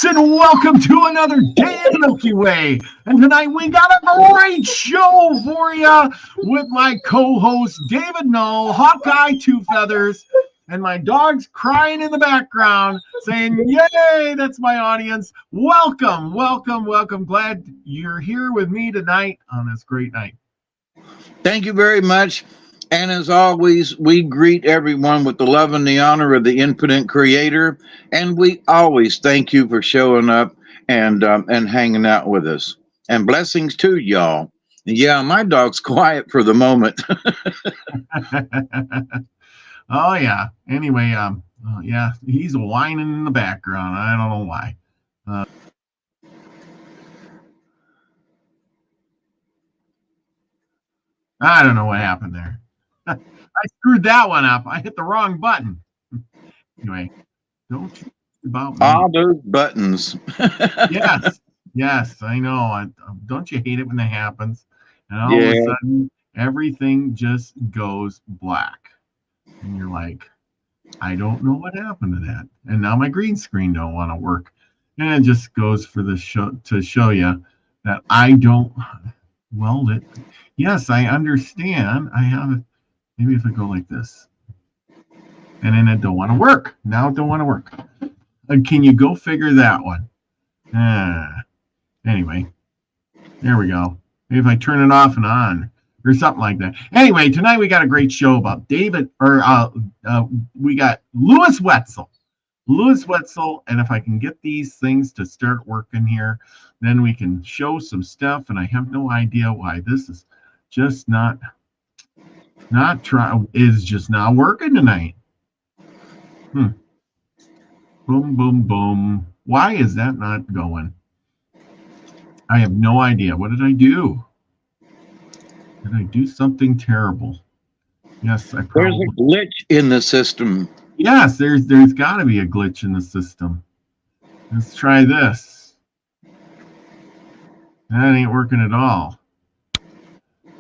and welcome to another day in the Milky Way. And tonight we got a great show for you with my co-host David Null, Hawkeye Two Feathers, and my dog's crying in the background saying, "Yay!" That's my audience. Welcome, welcome, welcome. Glad you're here with me tonight on this great night. Thank you very much. And as always, we greet everyone with the love and the honor of the infinite creator. And we always thank you for showing up and hanging out with us. And blessings to y'all. Yeah, my dog's quiet for the moment. Oh yeah. Anyway, yeah, he's whining in the background. I don't know why. I don't know what happened there. I screwed that one up. I hit the wrong button. Anyway, don't you about me. All those buttons. Yes, I know. Don't you hate it when that happens? And all of a sudden, everything just goes black. And you're like, I don't know what happened to that. And now my green screen don't want to work. And it just goes for the show to show you that I don't. Well, yes, I understand. I have it. Maybe if I go like this. And then it don't want to work. Now it don't want to work. Can you go figure that one? Anyway, there we go. Maybe if I turn it off and on or something like that. Anyway, tonight we got a great show about David, we got Louis Wetzel. Louis Wetzel, and if I can get these things to start working here, then we can show some stuff, and I have no idea why this is just not working tonight. Boom, boom, boom. Why is that not going? I have no idea. What did I do? Did I do something terrible? Yes, I probably. There's a glitch in the system. Yes, there's got to be a glitch in the system. Let's try this. That ain't working at all.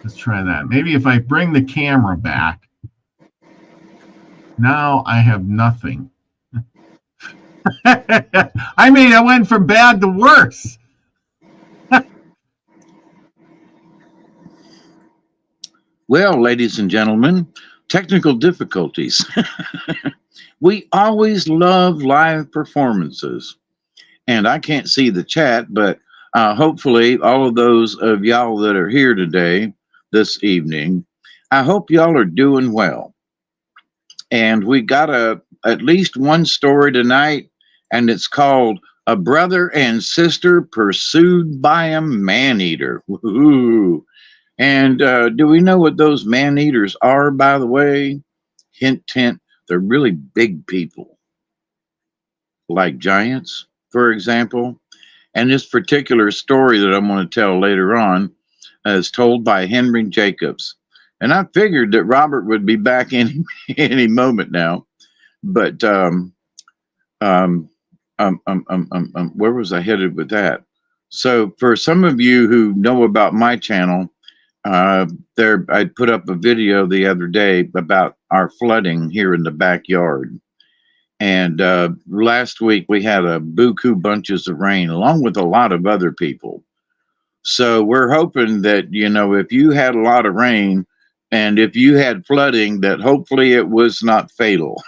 Let's try that. Maybe if I bring the camera back, now I have nothing. I went from bad to worse. Well, ladies and gentlemen, technical difficulties. We always love live performances. And I can't see the chat, but hopefully all of those of y'all that are here today, this evening, I hope y'all are doing well. And we got at least one story tonight, and it's called "A Brother and Sister Pursued by a Man-Eater." Woo-hoo. And do we know what those man-eaters are, by the way? Hint, hint, they're really big people, like giants, for example. And this particular story that I'm going to tell later on is told by Henry Jacobs. And I figured that Robert would be back any moment now. But where was I headed with that? So for some of you who know about my channel, I put up a video the other day about our flooding here in the backyard. And last week we had a buku bunches of rain along with a lot of other people. So we're hoping that, if you had a lot of rain and if you had flooding, that hopefully it was not fatal.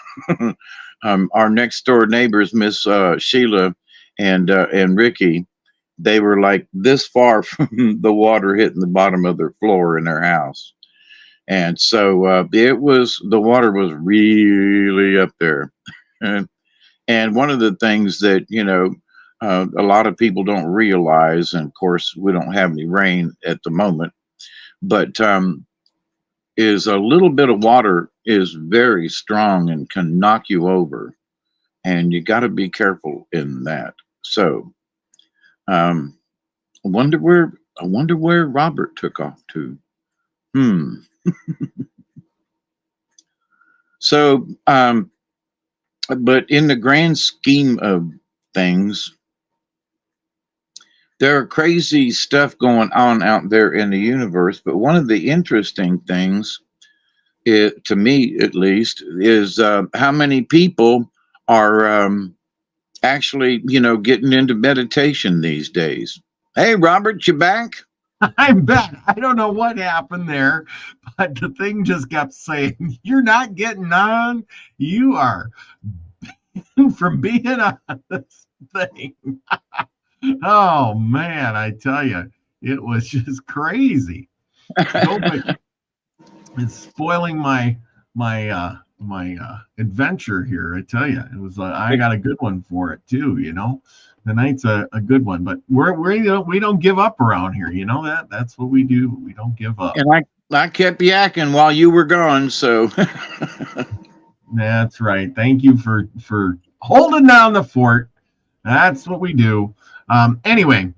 Our next door neighbors, Miss Sheila and Ricky, they were like this far from the water hitting the bottom of their floor in their house. And so the water was really up there. And one of the things that, a lot of people don't realize, and of course we don't have any rain at the moment, but is a little bit of water is very strong and can knock you over. And you got to be careful in that. So I wonder where Robert took off to. So, but in the grand scheme of things, there are crazy stuff going on out there in the universe. But one of the interesting things, to me at least, is how many people are actually, you know, getting into meditation these days. Hey, Robert, you back? I'm back. I don't know what happened there, but the thing just kept saying, "You're not getting on. You are from being on this thing." Oh man, I tell you, it was just crazy. Nobody, it's spoiling my adventure here. I tell you, it was I got a good one for it too. You know, the night's a good one, but we don't give up around here. You know that's what we do. We don't give up. And I kept yakking while you were gone, so That's right. Thank you for holding down the fort. That's what we do. Anyway,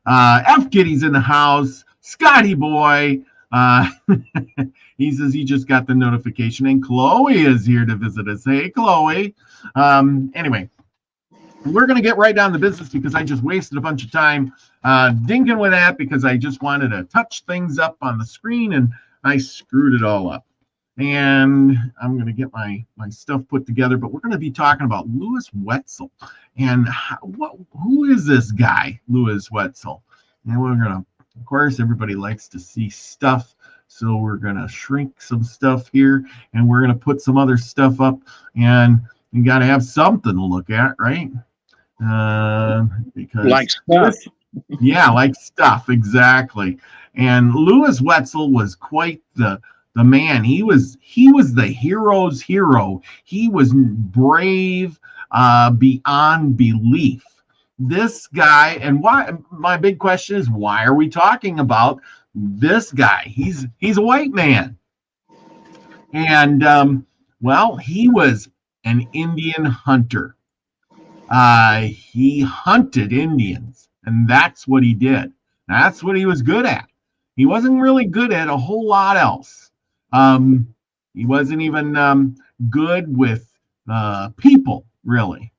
F Kitty's in the house. Scotty boy. He says he just got the notification, and Chloe is here to visit us. Hey, Chloe. Anyway, we're going to get right down to business because I just wasted a bunch of time dinking with that because I just wanted to touch things up on the screen, and I screwed it all up. And I'm going to get my stuff put together, but we're going to be talking about Louis Wetzel. And who is this guy, Louis Wetzel? And we're going to, of course, everybody likes to see stuff. So we're going to shrink some stuff here, and we're going to put some other stuff up. And you got to have something to look at, right? Because like stuff. Yeah, like stuff, exactly. And Louis Wetzel was quite the man. He was the hero's hero. He was brave beyond belief. This guy, and why? My big question is, why are we talking about this guy? He's a white man, and well, he was an Indian hunter. He hunted Indians, and that's what he did. That's what he was good at. He wasn't really good at a whole lot else. He wasn't even good with people, really.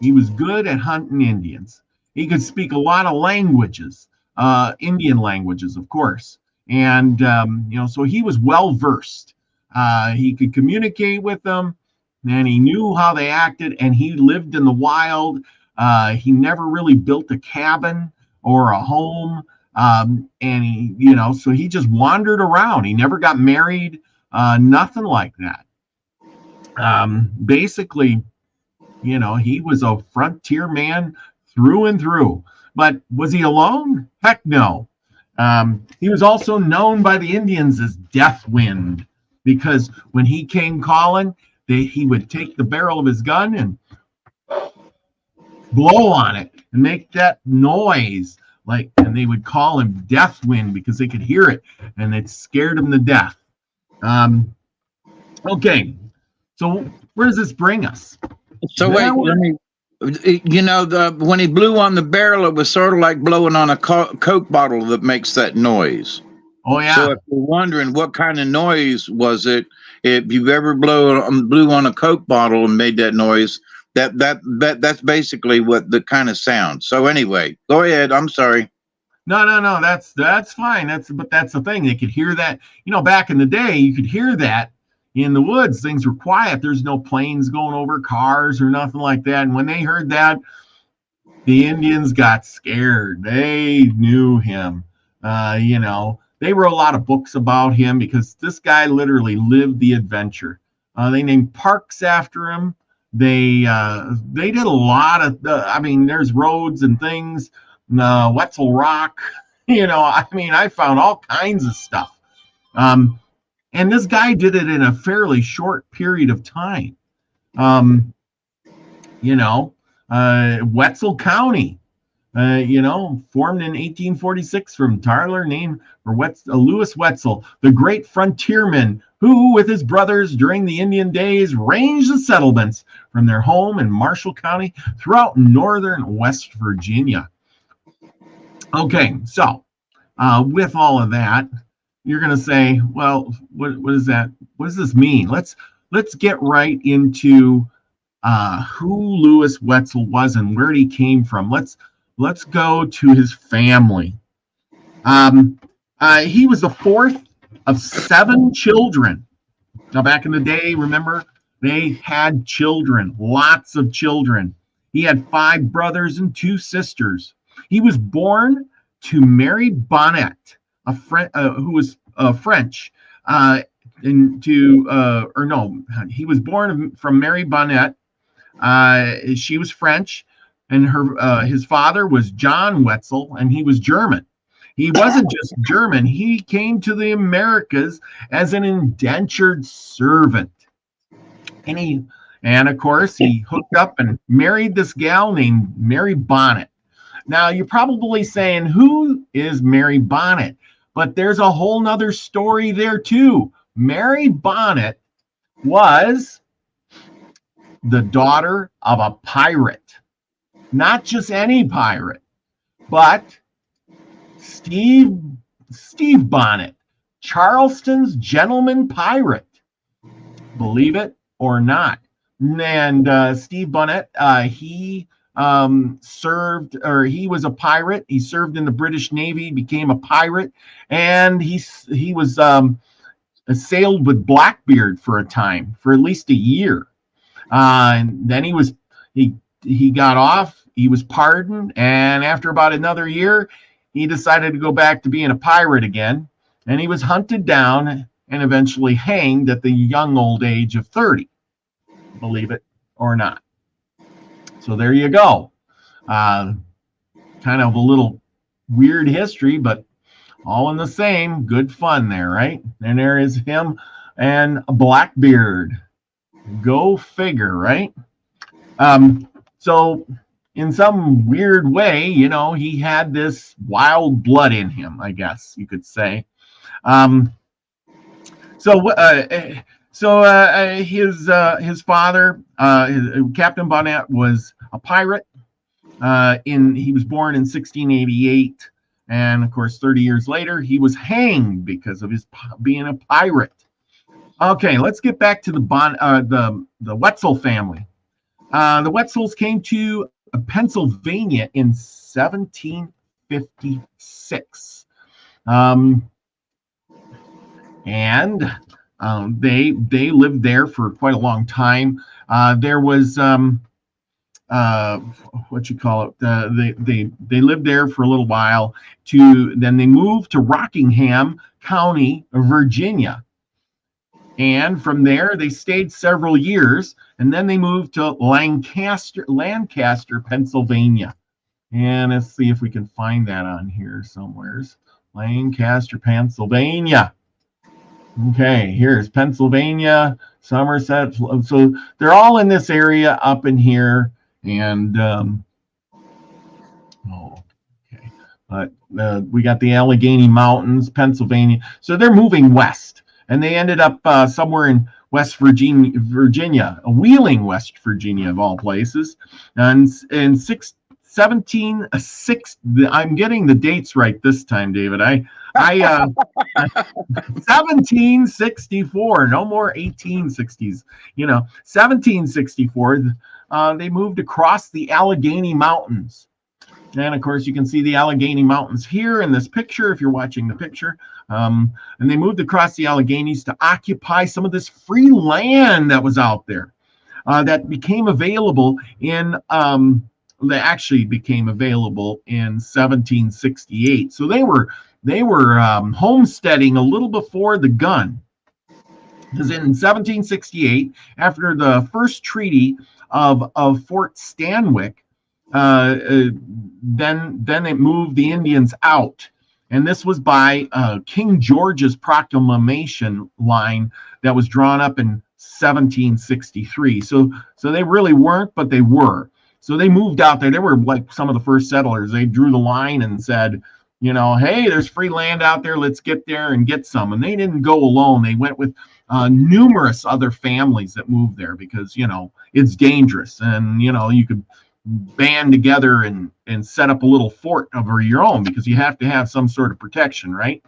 He was good at hunting Indians. He could speak a lot of languages, Indian languages, of course. And, so he was well versed. He could communicate with them, and he knew how they acted, and he lived in the wild. He never really built a cabin or a home. And he, so he just wandered around. He never got married, nothing like that. Basically, he was a frontier man through and through. But was he alone? Heck no. He was also known by the Indians as Deathwind, because when he came calling, he would take the barrel of his gun and blow on it and make that noise. And they would call him Deathwind because they could hear it, and it scared him to death. Okay, so where does this bring us? So wait, when he blew on the barrel, it was sort of like blowing on a Coke bottle that makes that noise. Oh yeah. So if you're wondering what kind of noise was it, if you've ever blew on a Coke bottle and made that noise, that's basically what the kind of sound. So anyway, go ahead. I'm sorry. No. That's fine. But that's the thing. They could hear that. Back in the day, you could hear that in the woods. Things were quiet. There's no planes going over, cars or nothing like that. And when they heard that, the Indians got scared. They knew him. They wrote a lot of books about him because this guy literally lived the adventure. They named parks after him. They did a lot of, there's roads and things, Wetzel Rock, I found all kinds of stuff. And this guy did it in a fairly short period of time. Wetzel County, formed in 1846 from Tyler named for Louis Wetzel, the great frontierman who, with his brothers during the Indian days, ranged the settlements from their home in Marshall County throughout northern West Virginia. Okay, so with all of that, you're going to say, well, what is that? What does this mean? Let's get right into who Louis Wetzel was and where he came from. Let's go to his family. He was the fourth of 7 children. Now, back in the day, remember, they had children, lots of children. He had 5 brothers and 2 sisters. He was born to Mary Bonnet, who was French, he was born from Mary Bonnet. She was French, and his father was John Wetzel, and he was German. He wasn't just German. He came to the Americas as an indentured servant. And of course, he hooked up and married this gal named Mary Bonnet. Now, you're probably saying, who is Mary Bonnet? But there's a whole nother story there, too. Mary Bonnet was the daughter of a pirate. Not just any pirate, but Steve Bonnet, Charleston's gentleman pirate. Believe it or not. And Steve Bonnet, he served, or he was a pirate. He served in the British Navy, became a pirate, and he was sailed with Blackbeard for a time, for at least a year. And then he got off. He was pardoned, and after about another year, he decided to go back to being a pirate again. And he was hunted down and eventually hanged at the young old age of 30. Believe it or not. So there you go. Kind of a little weird history, but all in the same. Good fun there, right? And there is him and Blackbeard. Go figure, right? So in some weird way, he had this wild blood in him, I guess you could say. His father, Captain Bonnet, was a pirate. He was born in 1688, and of course, 30 years later, he was hanged because of his being a pirate. Okay, let's get back to the Wetzel family. The Wetzels came to Pennsylvania in 1756, and they lived there for quite a long time. There was what you call it? They lived there for a little while. Then they moved to Rockingham County, Virginia. And from there, they stayed several years, and then they moved to Lancaster, Pennsylvania. And let's see if we can find that on here somewheres. Lancaster, Pennsylvania. Okay, here's Pennsylvania, Somerset. So they're all in this area up in here. And, but we got the Allegheny Mountains, Pennsylvania. So they're moving west. And they ended up somewhere in West Virginia, Wheeling, West Virginia, of all places. And in 1760, I'm getting the dates right this time, David. 1764, no more 1860s. 1764, they moved across the Allegheny Mountains. And of course, you can see the Allegheny Mountains here in this picture, if you're watching the picture. And they moved across the Alleghenies to occupy some of this free land that was out there that became available in, they actually became available in 1768. So they were homesteading a little before the gun. Because in 1768, after the first treaty of Fort Stanwix, then it moved the Indians out. And this was by King George's proclamation line that was drawn up in 1763. So they really weren't, but they were. So they moved out there. They were like some of the first settlers. They drew the line and said, hey, there's free land out there. Let's get there and get some. And they didn't go alone. They went with numerous other families that moved there because, it's dangerous. And, you could band together and set up a little fort over your own because you have to have some sort of protection, right?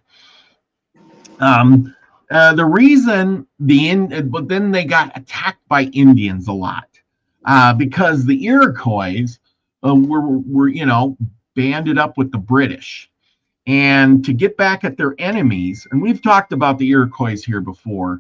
The reason but then they got attacked by Indians a lot because the Iroquois were banded up with the British. And to get back at their enemies, and we've talked about the Iroquois here before,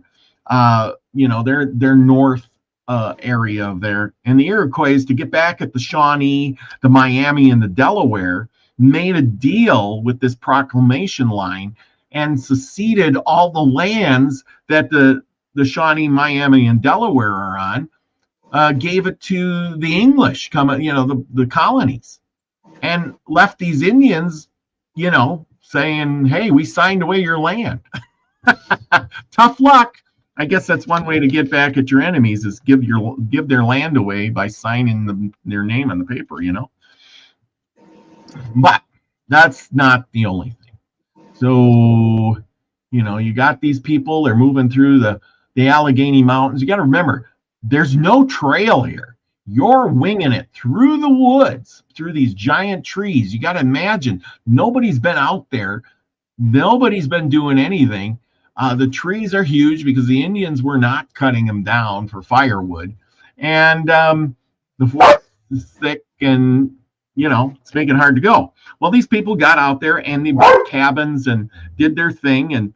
they're north area of there. And the Iroquois, to get back at the Shawnee, the Miami, and the Delaware, made a deal with this proclamation line and seceded all the lands that the Shawnee, Miami, and Delaware are on, gave it to the English, the colonies, and left these Indians, saying, hey, we signed away your land. Tough luck. I guess that's one way to get back at your enemies, is give their land away by signing their name on the paper, But that's not the only thing. So, you got these people, they're moving through the Allegheny Mountains. You got to remember, there's no trail here. You're winging it through the woods, through these giant trees. You got to imagine, nobody's been out there. Nobody's been doing anything. The trees are huge because the Indians were not cutting them down for firewood. And the forest is thick, and, it's making it hard to go. Well, these people got out there and they built cabins and did their thing. And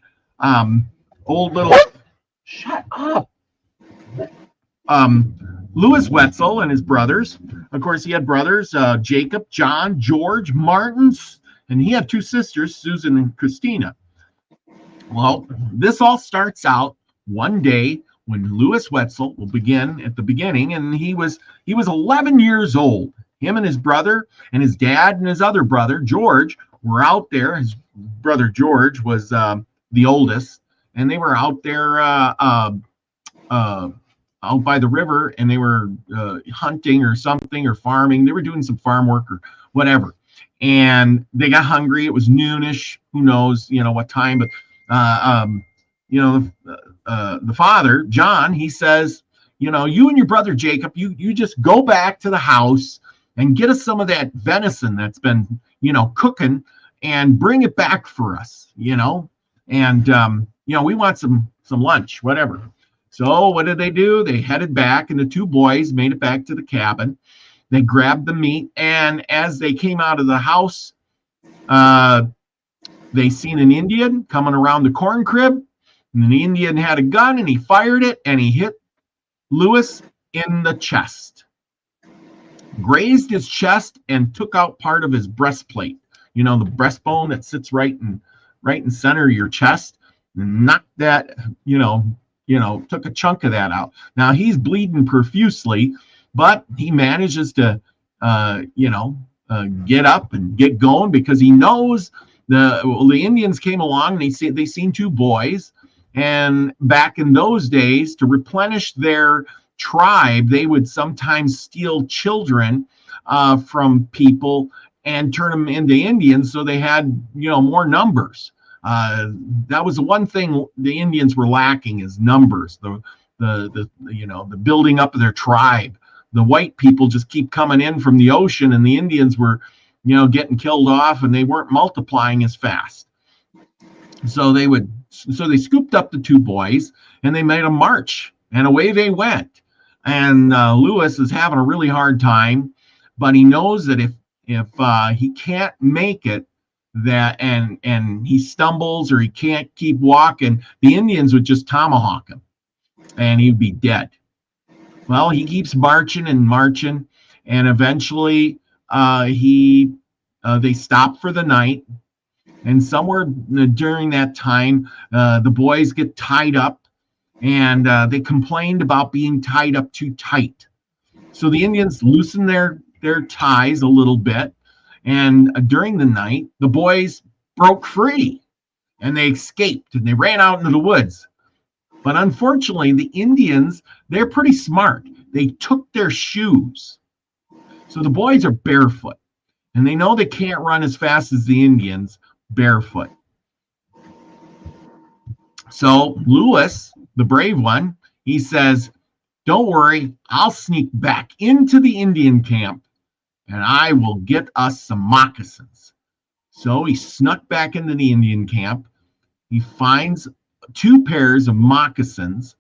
shut up. Louis Wetzel and his brothers. Of course, he had brothers, Jacob, John, George, Martin, and he had two sisters, Susan and Christina. Well, this all starts out one day when Louis Wetzel will begin at the beginning, and he was 11 years old. Him and his brother and his dad and his other brother, George, were out there. His brother George was the oldest, and they were out there out by the river, and they were hunting or something, or farming. They were doing some farm work or whatever. And they got hungry. It was noonish. Who knows, what time, but the father, John, he says, you and your brother Jacob, you just go back to the house and get us some of that venison that's been, cooking, and bring it back for us, and we want some lunch, whatever. So what did they do? They headed back, and the two boys made it back to the cabin. They grabbed the meat, and as they came out of the house, they seen an Indian coming around the corn crib, and the Indian had a gun, and he fired it, and he hit Louis in the chest, grazed his chest, and took out part of his breastplate. The breastbone that sits right in center of your chest, and knocked that, took a chunk of that out. Now he's bleeding profusely, but he manages to, get up and get going, because he knows the Indians came along, and they seen two boys, and back in those days, to replenish their tribe, they would sometimes steal children from people and turn them into Indians, so they had more numbers. That was the one thing the Indians were lacking, is numbers. The building up of their tribe. The white people just keep coming in from the ocean, and the Indians were getting killed off, and they weren't multiplying as fast. So they scooped up the two boys, and they made a march, and away they went. And Louis is having a really hard time, but he knows that if he can't make it, that and he stumbles or he can't keep walking, the Indians would just tomahawk him, and he'd be dead. Well, he keeps marching and marching, and eventually they stop for the night. And somewhere during that time, the boys get tied up, and they complained about being tied up too tight. So the Indians loosen their ties a little bit, and during the night, the boys broke free, and they escaped, and they ran out into the woods. But unfortunately, the Indians, they're pretty smart. They took their shoes. So the boys are barefoot, and they know they can't run as fast as the Indians barefoot. So Louis, the brave one, he says, don't worry, I'll sneak back into the Indian camp, and I will get us some moccasins. So he snuck back into the Indian camp. He finds two pairs of moccasins,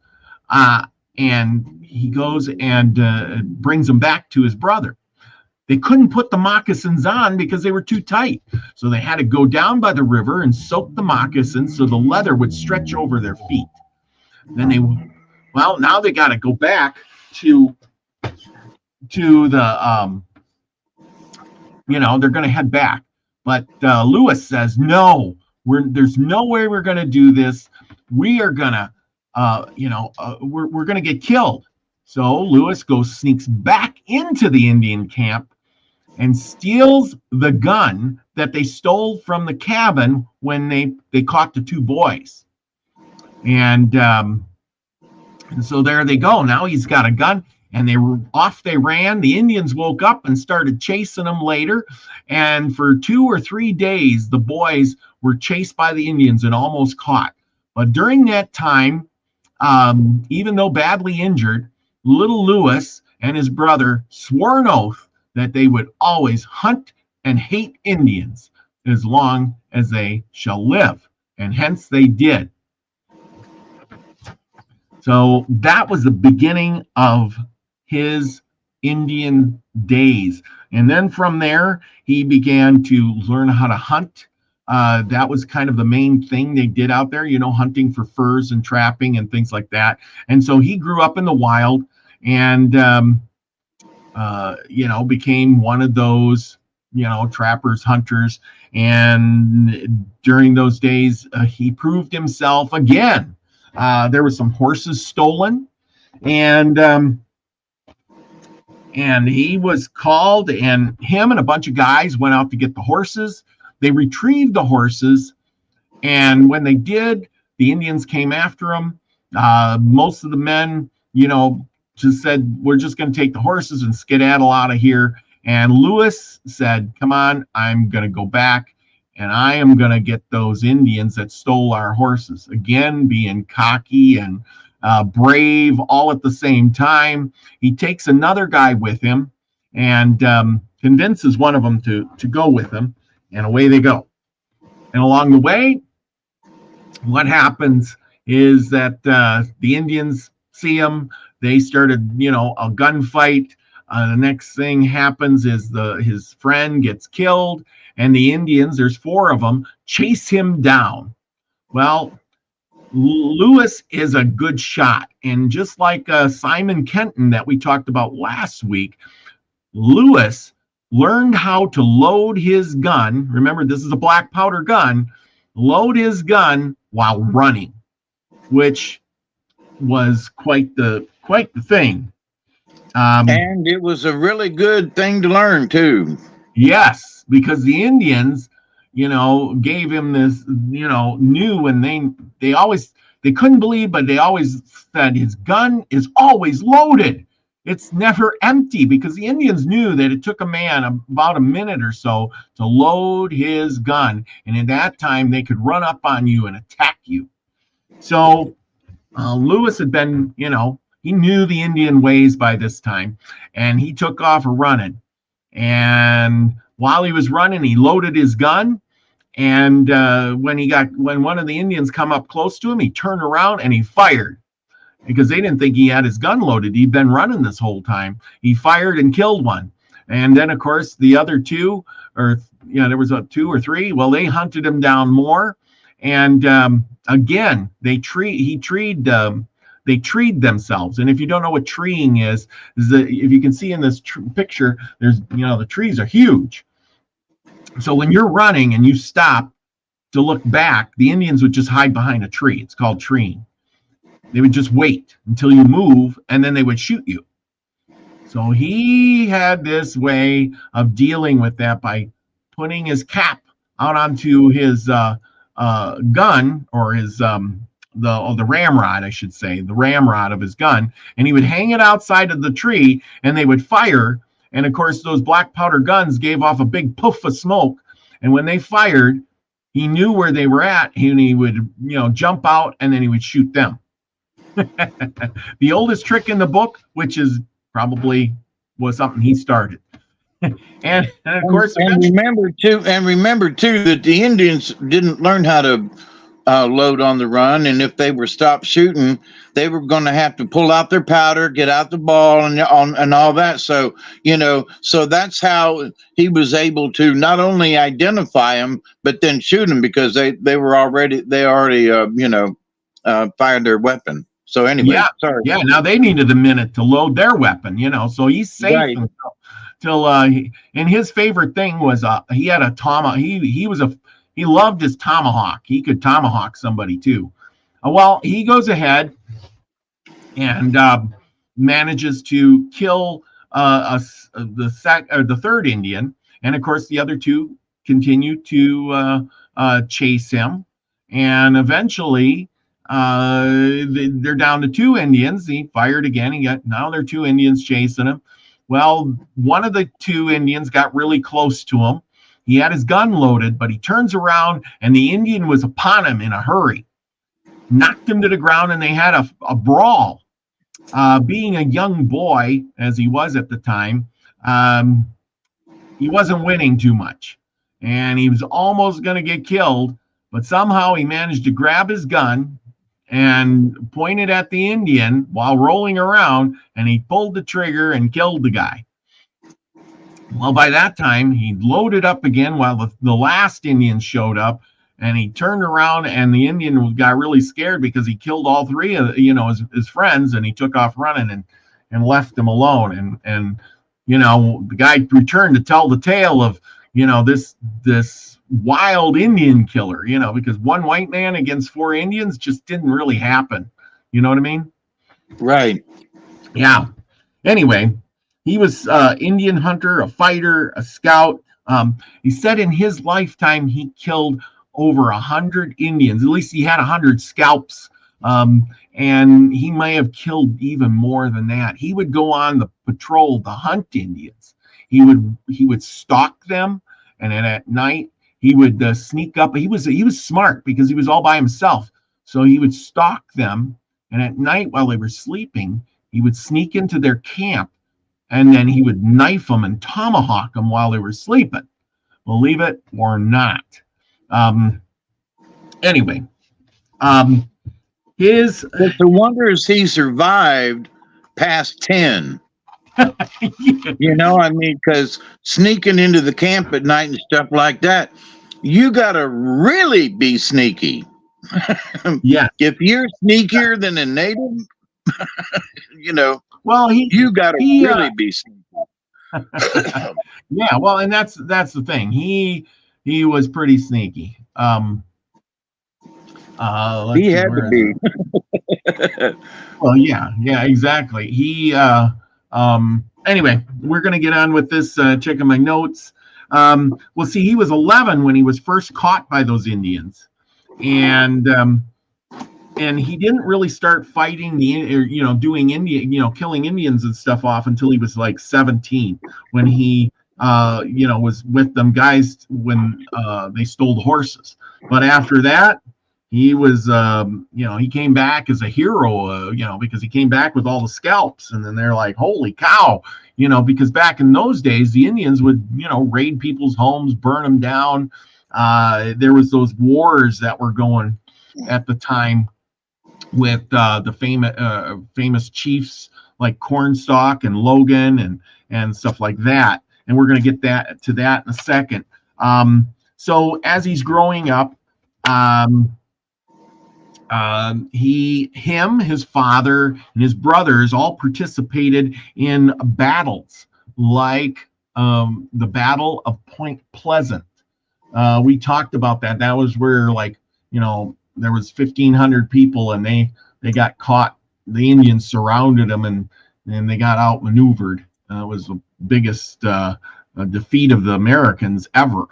and he goes and brings them back to his brother. They couldn't put the moccasins on because they were too tight. So they had to go down by the river and soak the moccasins so the leather would stretch over their feet. Then now they got to go back to the they're going to head back. But Lewis says, no, there's no way we're going to do this. We are going to, we're going to get killed. So Lewis sneaks back into the Indian camp and steals the gun that they stole from the cabin when they caught the two boys. And so there they go. Now he's got a gun. And they ran. The Indians woke up and started chasing them later. And for 2 or 3 days, the boys were chased by the Indians and almost caught. But during that time, even though badly injured, little Lewis and his brother swore an oath that they would always hunt and hate Indians as long as they shall live. And hence they did. So that was the beginning of his Indian days. And then from there, he began to learn how to hunt. That was kind of the main thing they did out there, hunting for furs and trapping and things like that. And so he grew up in the wild and, became one of those, trappers, hunters. And during those days, he proved himself again. There were some horses stolen, and he was called, and him and a bunch of guys went out to get the horses. They retrieved the horses, and when they did, the Indians came after them. Most of the men, just said, we're just going to take the horses and skedaddle out of here. And Lewis said, come on, I'm going to go back, and I am going to get those Indians that stole our horses. Again, being cocky and brave all at the same time. He takes another guy with him and convinces one of them to go with him, and away they go. And along the way, what happens is that the Indians see him. They started, a gunfight. The next thing happens is his friend gets killed, and the Indians, there's 4 of them, chase him down. Well, Lewis is a good shot, and just like Simon Kenton that we talked about last week, Lewis learned how to load his gun. Remember, this is a black powder gun. Load his gun while running, which was quite the thing. And it was a really good thing to learn too. Yes, because the Indians, gave him this, knew, and they couldn't believe, but they always said his gun is always loaded. It's never empty, because the Indians knew that it took a man about a minute or so to load his gun. And in that time, they could run up on you and attack you. So Lewis had been, he knew the Indian ways by this time, and he took off running. And while he was running, he loaded his gun. And when one of the Indians come up close to him, he turned around and he fired, because they didn't think he had his gun loaded. He'd been running this whole time. He fired and killed one. And then, of course, the other 2, or there was 2 or 3. Well, they hunted him down more. And again, they treed themselves. And if you don't know what treeing is that, if you can see in this picture, there's, the trees are huge. So when you're running and you stop to look back, the Indians would just hide behind a tree. It's called treeing. They would just wait until you move, and then they would shoot you. So he had this way of dealing with that by putting his cap out onto his gun, or his the ramrod, I should say, the ramrod of his gun, and he would hang it outside of the tree, and they would fire. And of course, those black powder guns gave off a big puff of smoke, and when they fired, he knew where they were at, and he would, jump out, and then he would shoot them. The oldest trick in the book, which is probably was something he started. and of course, remember too that the Indians didn't learn how to load on the run, and if they were stopped shooting, they were going to have to pull out their powder, get out the ball, and all that. So so that's how he was able to not only identify them, but then shoot them, because they already fired their weapon. So anyway, Yeah, sorry. yeah. Now they needed a minute to load their weapon, so he's safe Right. until and his favorite thing was he had a tomahawk. He loved his tomahawk. He could tomahawk somebody too. Well, he goes ahead and manages to kill the third Indian, and of course the other two continue to chase him, and eventually they're down to two Indians. He fired again. Now there are two Indians chasing him. Well, one of the two Indians got really close to him. He had his gun loaded, but he turns around and the Indian was upon him in a hurry, knocked him to the ground, and they had a brawl. Being a young boy, as he was at the time, he wasn't winning too much, and he was almost going to get killed, but somehow he managed to grab his gun and point it at the Indian while rolling around, and he pulled the trigger and killed the guy. Well, by that time, he loaded up again while the last Indian showed up, and he turned around, and the Indian got really scared because he killed all three of his friends, and he took off running and left them alone. And the guy returned to tell the tale of this wild Indian killer, because one white man against four Indians just didn't really happen. You know what I mean? Right. Yeah. Anyway, he was Indian hunter, a fighter, a scout. He said in his lifetime he killed over 100 Indians. At least he had 100 scalps, and he may have killed even more than that. He would go on the patrol to hunt Indians. He would stalk them, and then at night he would sneak up. He was smart because he was all by himself, so he would stalk them, and at night while they were sleeping, he would sneak into their camp, and then he would knife them and tomahawk them while they were sleeping. Believe it or not. Anyway, it's the wonder is he survived past 10. I mean, because sneaking into the camp at night and stuff like that, you gotta really be sneaky. Yeah. If you're sneakier than a native, well, you gotta really be sneaky. Yeah, well, and that's the thing. He was pretty sneaky. He had to be. Well, yeah, exactly. Anyway, we're gonna get on with this. Checking my notes. Well, see, he was 11 when he was first caught by those Indians, and he didn't really start fighting doing killing Indians and stuff off until he was like 17, when he was with them guys when they stole the horses. But after that, he was he came back as a hero, because he came back with all the scalps, and then they're like, holy cow, because back in those days the Indians would raid people's homes, burn them down. There was those wars that were going at the time with the famous chiefs like Cornstalk and Logan and stuff like that, and we're going to get to that in a second. So as he's growing up, his father and his brothers all participated in battles like the Battle of Point Pleasant. We talked about that. That was where there was 1,500 people, and they got caught. The Indians surrounded them, and they got outmaneuvered. It was the biggest defeat of the Americans ever.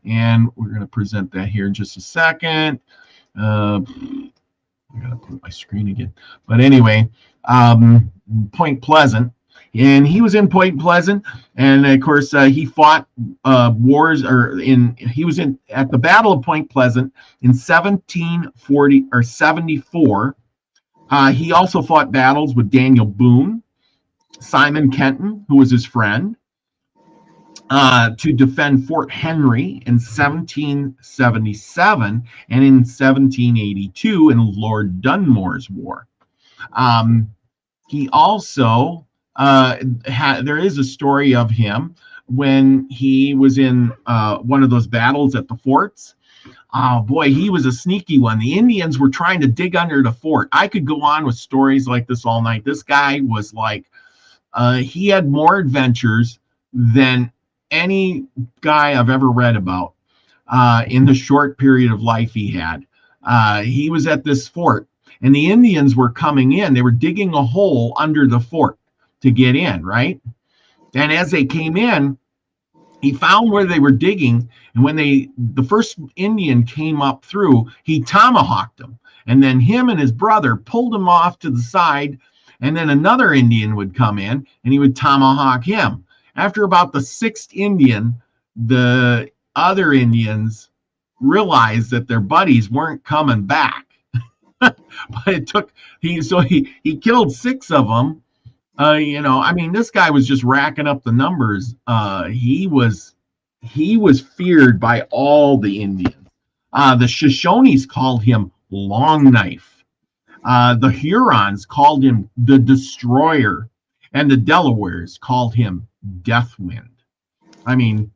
And we're going to present that here in just a second. I gotta put my screen again. But anyway, Point Pleasant, and he was in Point Pleasant, and of course he fought wars, he was at the Battle of Point Pleasant in 1740 or 74. He also fought battles with Daniel Boone, Simon Kenton, who was his friend, to defend Fort Henry in 1777 and in 1782 in Lord Dunmore's War. He also there is a story of him when he was in one of those battles at the forts. Oh boy, he was a sneaky one. The Indians were trying to dig under the fort. I could go on with stories like this all night. This guy was like, he had more adventures than any guy I've ever read about in the short period of life he had. He was at this fort, and the Indians were coming in. They were digging a hole under the fort to get in, right? And as they came in, he found where they were digging, and when the first Indian came up through, he tomahawked him, and then him and his brother pulled him off to the side, and then another Indian would come in, and he would tomahawk him. After about the sixth Indian, the other Indians realized that their buddies weren't coming back. But it took he killed 6 of them. I mean, this guy was just racking up the numbers. He was feared by all the Indians. The Shoshones called him Long Knife. The Hurons called him the Destroyer, and the Delawares called him Deathwind. I mean,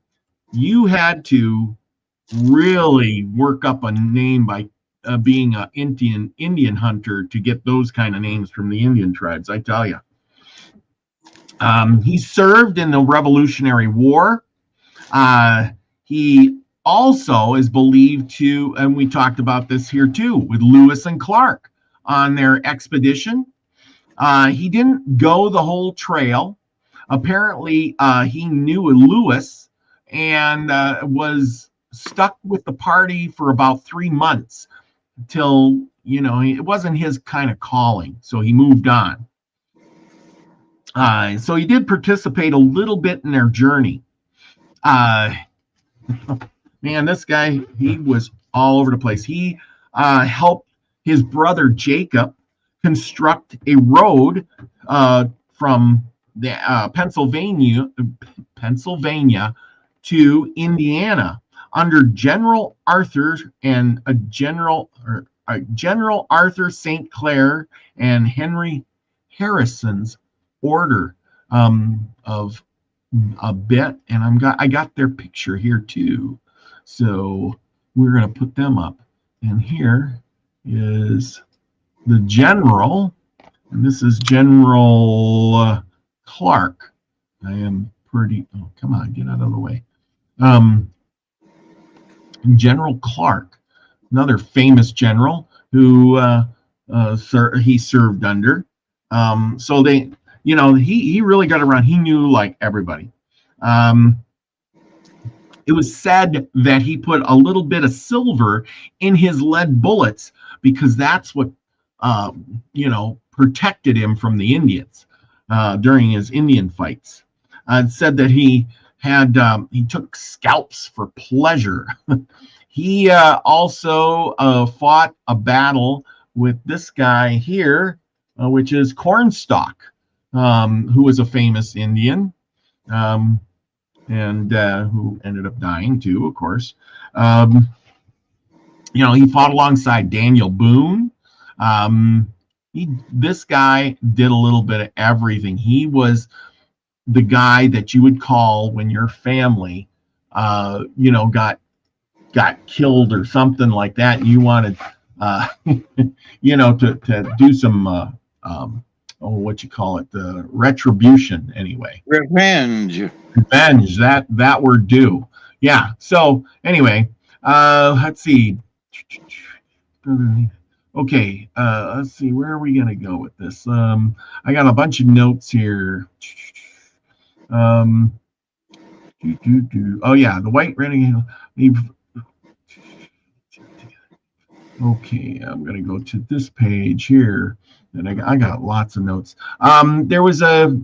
you had to really work up a name by being an Indian hunter to get those kind of names from the Indian tribes, I tell you. He served in the Revolutionary War. He also is believed to, and we talked about this here too, with Lewis and Clark on their expedition. He didn't go the whole trail. Apparently, he knew Lewis and was stuck with the party for about 3 months till, it wasn't his kind of calling, so he moved on. So he did participate a little bit in their journey. Man, this guy, he was all over the place. He helped his brother Jacob construct a road from the Pennsylvania to Indiana under General Arthur St. Clair and Henry Harrison's order of a bit, and I got their picture here too, so we're going to put them up. And here is the general, and this is General Clark. I am pretty, oh come on, get out of the way. General Clark, another famous general who he served under. So they, he really got around. He knew like everybody. It was said that he put a little bit of silver in his lead bullets because that's what, protected him from the Indians during his Indian fights. It said that he took scalps for pleasure. He also fought a battle with this guy here, which is Cornstalk, who was a famous Indian, and who ended up dying too, of course. He fought alongside Daniel Boone. This guy did a little bit of everything. He was the guy that you would call when your family, got killed or something like that. And you wanted, to do some, retribution anyway. Revenge. That word do. Yeah. So anyway, let's see. Okay. Let's see. Where are we going to go with this? I got a bunch of notes here. Oh yeah. The White Renegade. Okay. I'm going to go to this page here. And I got lots of notes. There was a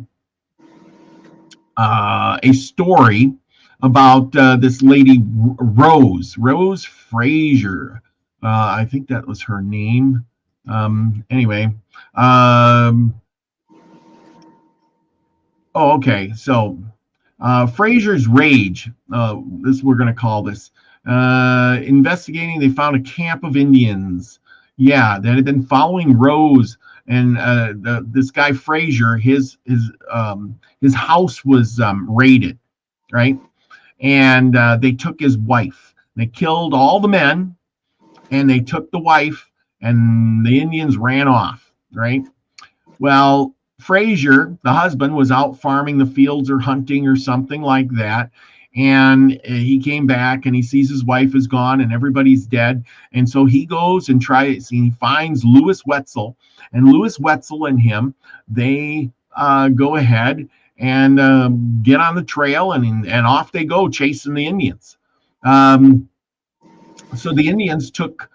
story about this lady Rose Fraser. I think that was her name. Anyway. Okay. So Fraser's Rage. This we're going to call this. Investigating, they found a camp of Indians. Yeah, that had been following Rose. And this guy Fraser, his house was raided, right? And they took his wife. They killed all the men and they took the wife, and the Indians ran off, right? Well, Frazier, the husband, was out farming the fields or hunting or something like that. And he came back and he sees his wife is gone and everybody's dead. And so he goes and tries, and he finds Louis Wetzel. And Louis Wetzel and him, they go ahead and get on the trail, and off they go chasing the Indians. So the Indians took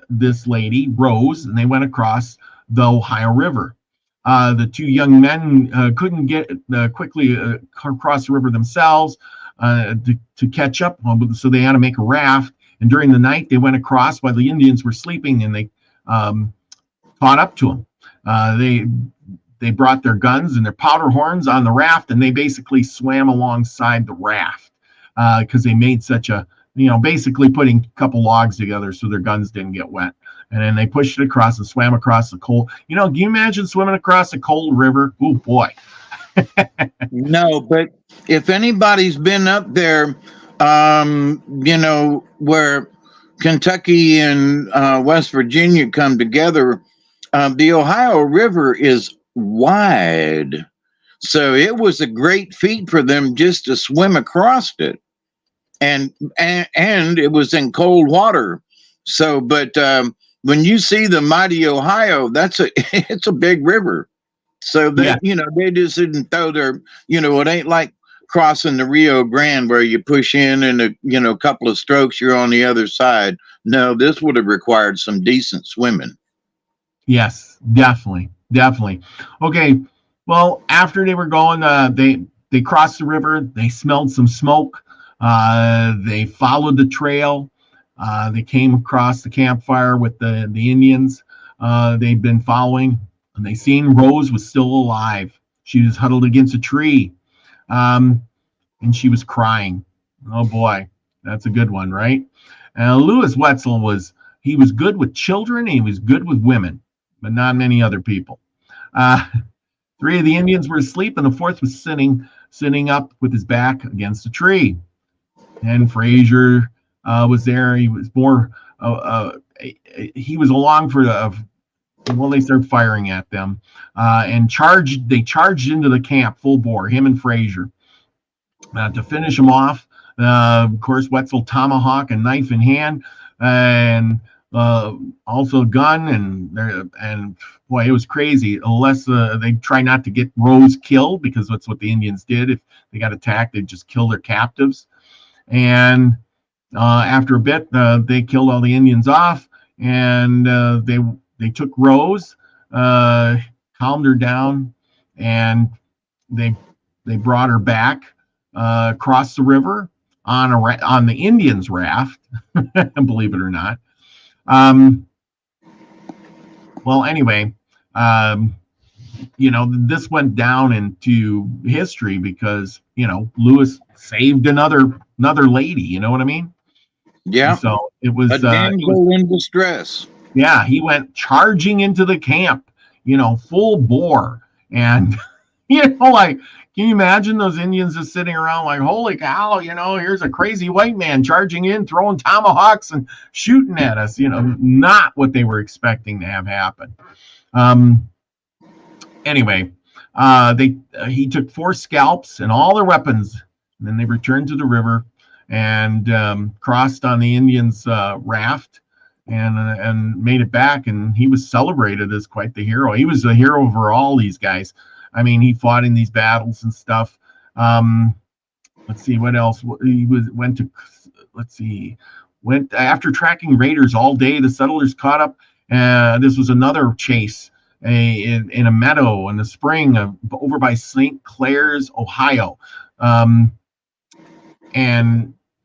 this lady, Rose, and they went across the Ohio River. The two young men couldn't get quickly across the river themselves to catch up, so they had to make a raft. And during the night, they went across while the Indians were sleeping, and they caught up to them. They brought their guns and their powder horns on the raft, and they basically swam alongside the raft because they made such a, basically putting a couple logs together so their guns didn't get wet. And then they pushed it across and swam across the cold. Can you imagine swimming across a cold river? Oh, boy. No, but if anybody's been up there, where Kentucky and West Virginia come together, the Ohio River is wide. So it was a great feat for them just to swim across it. And it was in cold water. So, but when you see the mighty Ohio, it's a big river. So they, they just didn't throw their, it ain't like crossing the Rio Grande where you push in and a couple of strokes, you're on the other side. No, this would have required some decent swimming. Yes, definitely. Okay. Well, after they were going, they crossed the river. They smelled some smoke. They followed the trail. They came across the campfire with the Indians they'd been following, and they seen Rose was still alive. She was huddled against a tree, and she was crying. Oh boy, that's a good one, right? Louis Wetzel was good with children, and he was good with women, but not many other people. 3 of the Indians were asleep, and the 4th was sitting up with his back against a tree. And Frazier was there. He was more. He was along for they started firing at them and charged. They charged into the camp full bore. Him and Frazier to finish him off. Of course, Wetzel tomahawk and knife in hand, and also a gun. And boy, it was crazy. Unless they try not to get Rose killed, because that's what the Indians did. If they got attacked, they'd just kill their captives. And after a bit, they killed all the Indians off, and they took Rose, calmed her down, and they brought her back across the river on the Indians' raft, believe it or not. Well, anyway, this went down into history because Louis saved another lady. You know what I mean? Yeah. And so it was a damsel in distress. Yeah, he went charging into the camp, full bore, and can you imagine those Indians just sitting around like, holy cow, here's a crazy white man charging in, throwing tomahawks and shooting at us. Not what they were expecting to have happen. Anyway, he took 4 scalps and all their weapons, and then they returned to the river and crossed on the Indians' raft and made it back. And he was celebrated as quite the hero. He was a hero for all these guys. I mean, he fought in these battles and stuff. Let's see what else. Went after tracking raiders all day. The settlers caught up. This was another chase in a meadow in the spring over by St. Clair's, Ohio. And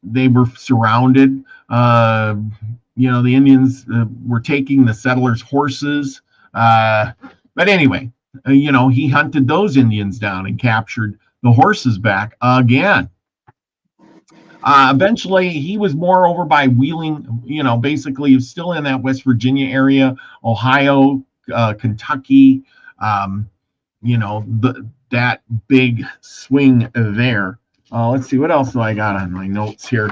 they were surrounded. The Indians were taking the settlers' horses. But anyway, he hunted those Indians down and captured the horses back again. Eventually, he was more over by Wheeling, basically he was still in that West Virginia area, Ohio, Kentucky, that big swing there. Let's see, what else do I got on my notes here?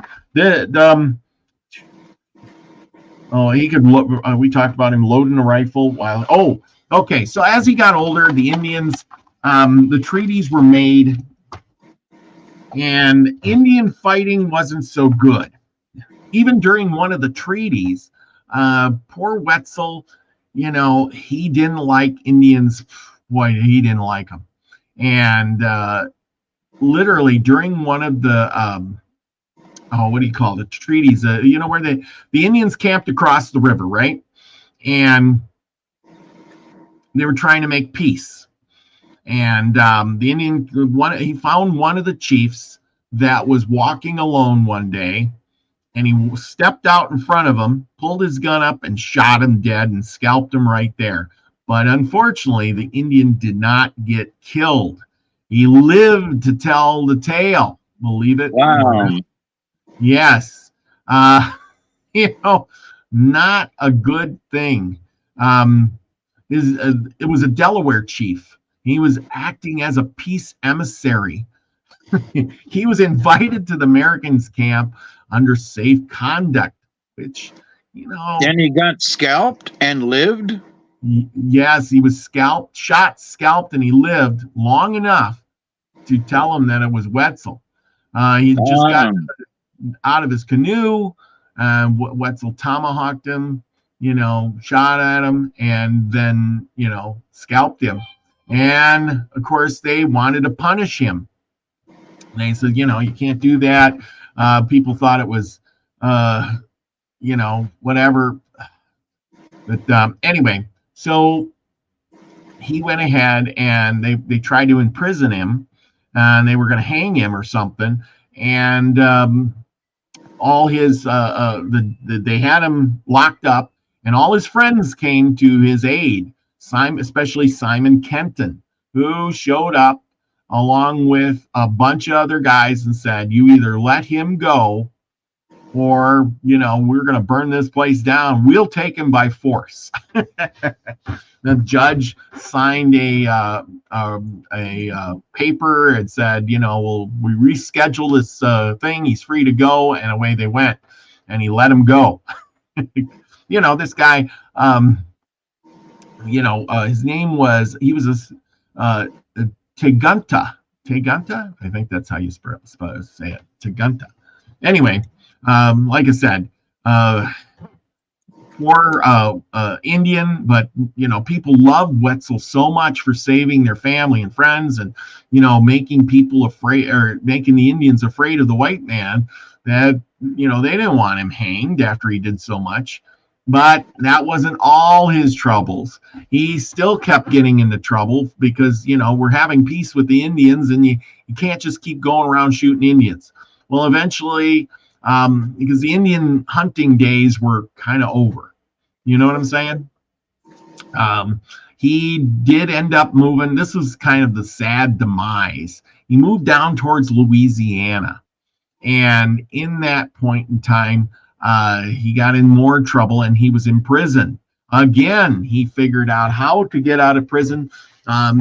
Oh, he could. We talked about him loading a rifle while. Oh, okay. So as he got older, the Indians, the treaties were made, and Indian fighting wasn't so good. Even during one of the treaties, poor Wetzel, he didn't like Indians. Boy, he didn't like them. And literally during one of the what do you call it? Treaties? Where the Indians camped across the river, right? And they were trying to make peace. And he found one of the chiefs that was walking alone one day, and he stepped out in front of him, pulled his gun up, and shot him dead and scalped him right there. But unfortunately, the Indian did not get killed. He lived to tell the tale. Believe it. Wow. Yes. Not a good thing. It was a Delaware chief. He was acting as a peace emissary. He was invited to the Americans' camp under safe conduct, which, And he got scalped and lived? Yes, he was shot, scalped, and he lived long enough to tell him that it was Wetzel. He just got out of his canoe. Wetzel tomahawked him, shot at him, and then, scalped him. And, of course, they wanted to punish him. They said, you can't do that. People thought it was, whatever. But anyway, so he went ahead and they tried to imprison him, and they were going to hang him or something. And all his, they had him locked up, and all his friends came to his aid, especially Simon Kenton, who showed up along with a bunch of other guys and said, you either let him go or, we're going to burn this place down. We'll take him by force. The judge signed a paper and said, we reschedule this thing. He's free to go. And away they went. And he let him go. This guy, his name was, he was a Tegunta. Tegunta? I think that's how you say it. Tegunta. Anyway, like I said, poor Indian, but people loved Wetzel so much for saving their family and friends, and making people afraid, or making the Indians afraid of the white man, that they didn't want him hanged after he did so much. But that wasn't all his troubles. He still kept getting into trouble because, we're having peace with the Indians, and you can't just keep going around shooting Indians. Well, eventually, because the Indian hunting days were kind of over. You know what I'm saying? He did end up moving. This was kind of the sad demise. He moved down towards Louisiana. And in that point in time, he got in more trouble, and he was in prison. Again, he figured out how to get out of prison.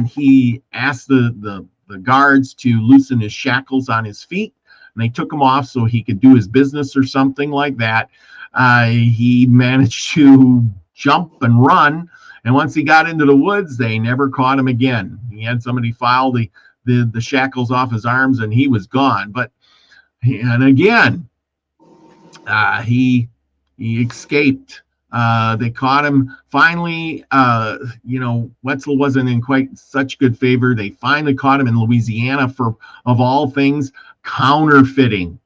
He asked the guards to loosen his shackles on his feet, and they took him off so he could do his business or something like that. He managed to jump and run, and once he got into the woods, they never caught him again. He had somebody file the shackles off his arms, and he was gone. And again, he escaped. They caught him. Finally, Wetzel wasn't in quite such good favor. They finally caught him in Louisiana for, of all things, counterfeiting.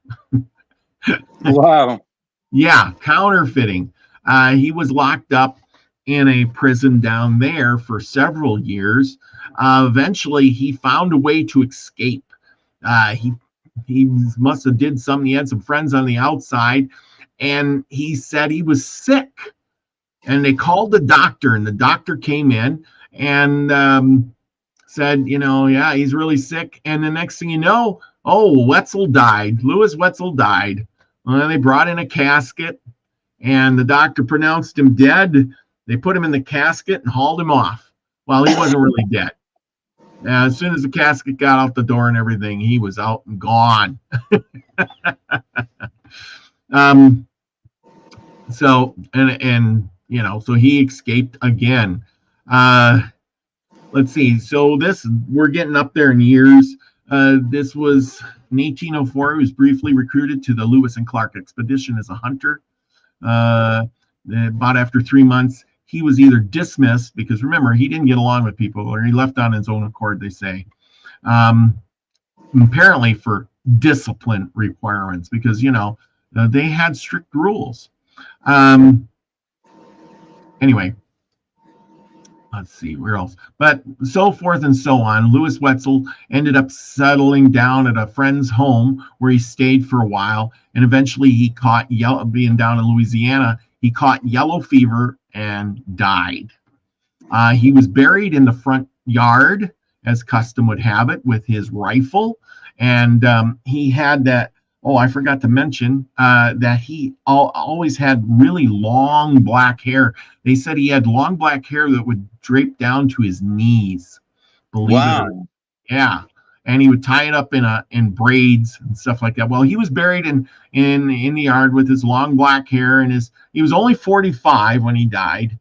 Wow. Yeah, counterfeiting. He was locked up in a prison down there for several years. Eventually, he found a way to escape. He must have did something. He had some friends on the outside, and he said he was sick. And they called the doctor, and the doctor came in and said, yeah, he's really sick. And the next thing you know, Wetzel died. Louis Wetzel died. Well, they brought in a casket, and the doctor pronounced him dead. They put him in the casket and hauled him off. Well, he wasn't really dead. As soon as the casket got out the door and everything, he was out and gone. So and you know, so he escaped again. Uh, let's see. So this we're getting up there in years. This was in 1804. He was briefly recruited to the Lewis and Clark expedition as a hunter. Uh, about after 3 months, he was either dismissed because remember he didn't get along with people, or he left on his own accord. They say, um, apparently for discipline requirements because you know they had strict rules. Um, anyway, let's see where else, but so forth and so on. Louis Wetzel ended up settling down at a friend's home where he stayed for a while, and eventually he caught yellow. Being down in Louisiana, he caught yellow fever and died. He was buried in the front yard, as custom would have it, with his rifle, and he had that. Oh, I forgot to mention that he always had really long black hair. They said he had long black hair that would drape down to his knees. Believe it or not. Yeah. And he would tie it up in braids and stuff like that. Well, he was buried in the yard with his long black hair, and he was only 45 when he died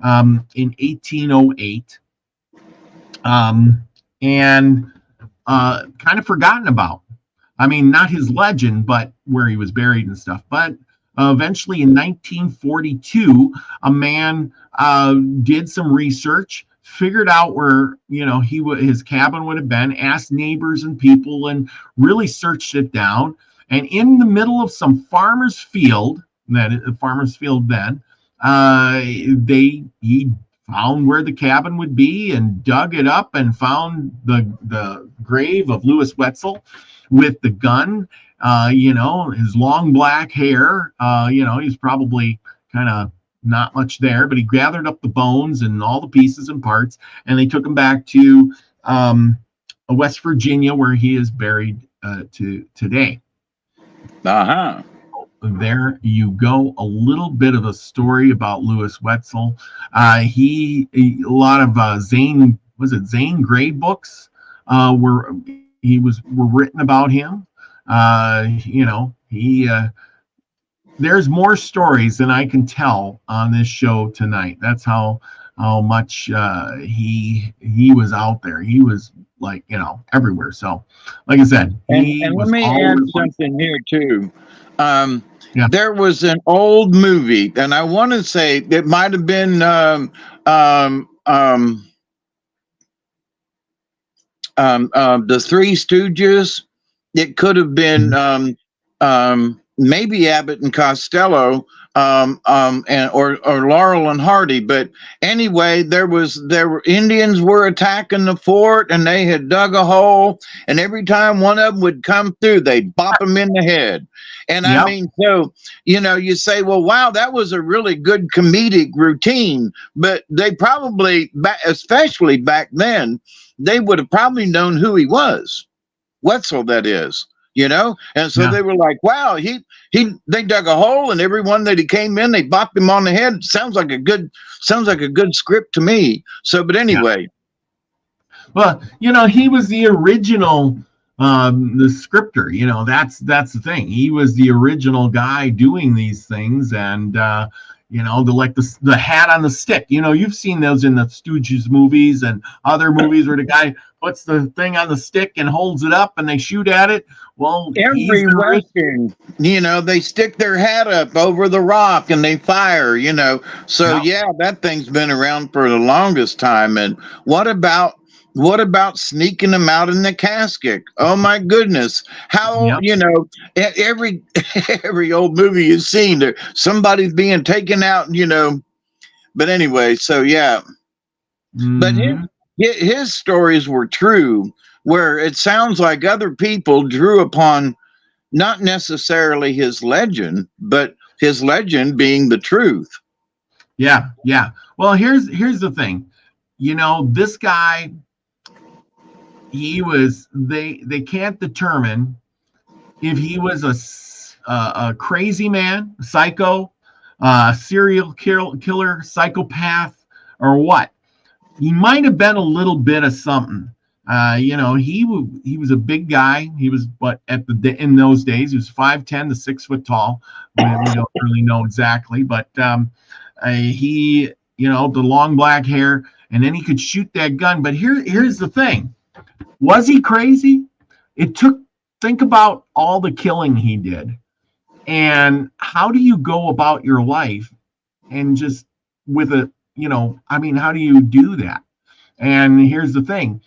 in 1808, and kind of forgotten about. I mean, not his legend, but where he was buried and stuff. But eventually in 1942, a man did some research, figured out where, you know, his cabin would have been, asked neighbors and people, and really searched it down. And in the middle of some farmer's field, then, he found where the cabin would be and dug it up and found the grave of Louis Wetzel with the gun, you know, his long black hair. You know, he's probably kind of not much there, but he gathered up the bones and all the pieces and parts, and they took him back to West Virginia, where he is buried to today. Uh-huh. There you go. A little bit of a story about Louis Wetzel. A lot of Zane Grey books were written about him. You know, there's more stories than I can tell on this show tonight. That's how much he was out there. He was, like, you know, everywhere. So, like I said, and let me add something here too. Yeah. There was an old movie, and I want to say it might have been the Three Stooges. It could have been maybe Abbott and Costello, or Laurel and Hardy. But anyway, there were Indians were attacking the fort, and they had dug a hole, and every time one of them would come through, they'd bop him in the head. And I mean, so, you know, you say, well, wow, that was a really good comedic routine, but they probably, especially back then, they would have probably known who he was. Wetzel, that is, you know? And so they were like, wow, they dug a hole, and everyone that he came in, they bopped him on the head. Sounds like a good script to me. So, but anyway. Well, you know, he was the original, the scripter, you know, that's the thing. He was the original guy doing these things. And, you know, the hat on the stick, you know, you've seen those in the Stooges movies and other movies where the guy puts the thing on the stick and holds it up and they shoot at it. Well, every Western, you know, they stick their hat up over the rock and they fire, you know. So yeah, that thing's been around for the longest time. And what about sneaking them out in the casket? Oh my goodness. How, you know, every old movie you've seen, there somebody's being taken out, you know. But anyway, so yeah. But his stories were true, where it sounds like other people drew upon not necessarily his legend, but his legend being the truth. Yeah. Well, here's the thing. You know, this guy, they can't determine if he was a crazy man, psycho, serial killer, psychopath, or what. He might have been a little bit of something. He was a big guy. He was, but in those days, he was 5'10" to 6 foot tall. We don't really know exactly, but he, the long black hair, and then he could shoot that gun. But here's the thing: was he crazy? Think about all the killing he did, and how do you go about your life, and just with how do you do that? And here's the thing.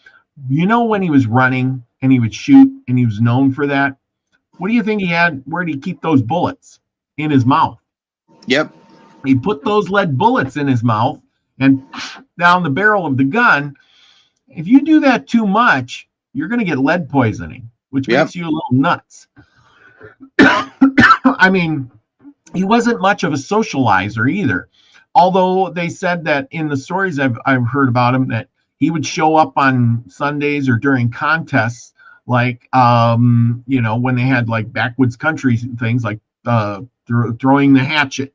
When he was running and he would shoot and he was known for that, what do you think he had? Where did he keep those bullets? In his mouth. Yep. He put those lead bullets in his mouth and down the barrel of the gun. If you do that too much, you're going to get lead poisoning, which makes you a little nuts. I mean, he wasn't much of a socializer either. Although they said that in the stories I've heard about him, that he would show up on Sundays or during contests, like, when they had like backwoods country things like throwing the hatchet,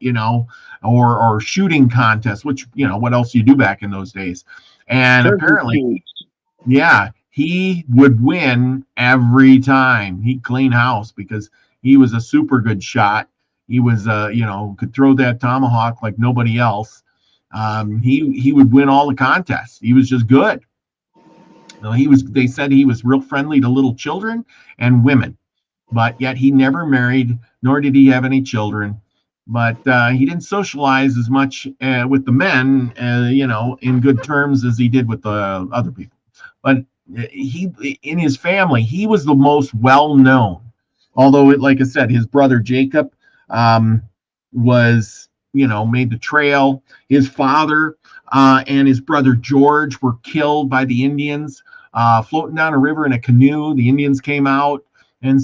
or shooting contests, which, what else you do back in those days. And apparently, he would win every time. He'd clean house because he was a super good shot. He was, could throw that tomahawk like nobody else. He would win all the contests. He was just good. They said he was real friendly to little children and women, but yet he never married, nor did he have any children. But he didn't socialize as much with the men, in good terms as he did with the other people. But in his family, he was the most well-known. Although, like I said, his brother Jacob was, made the trail. His father and his brother George were killed by the Indians floating down a river in a canoe. The Indians came out, and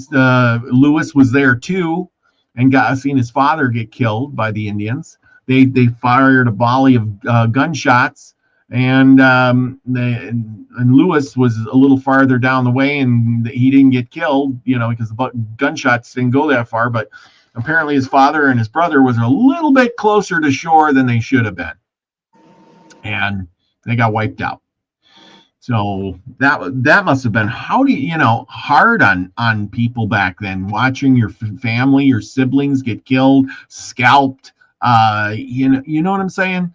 Lewis was there too, and seen his father get killed by the Indians. They fired a volley of gunshots, and Lewis was a little farther down the way, and he didn't get killed, because the gunshots didn't go that far. But apparently his father and his brother was a little bit closer to shore than they should have been, and they got wiped out. So that must have been, hard on people back then, watching your family, your siblings get killed, scalped. You know what I'm saying?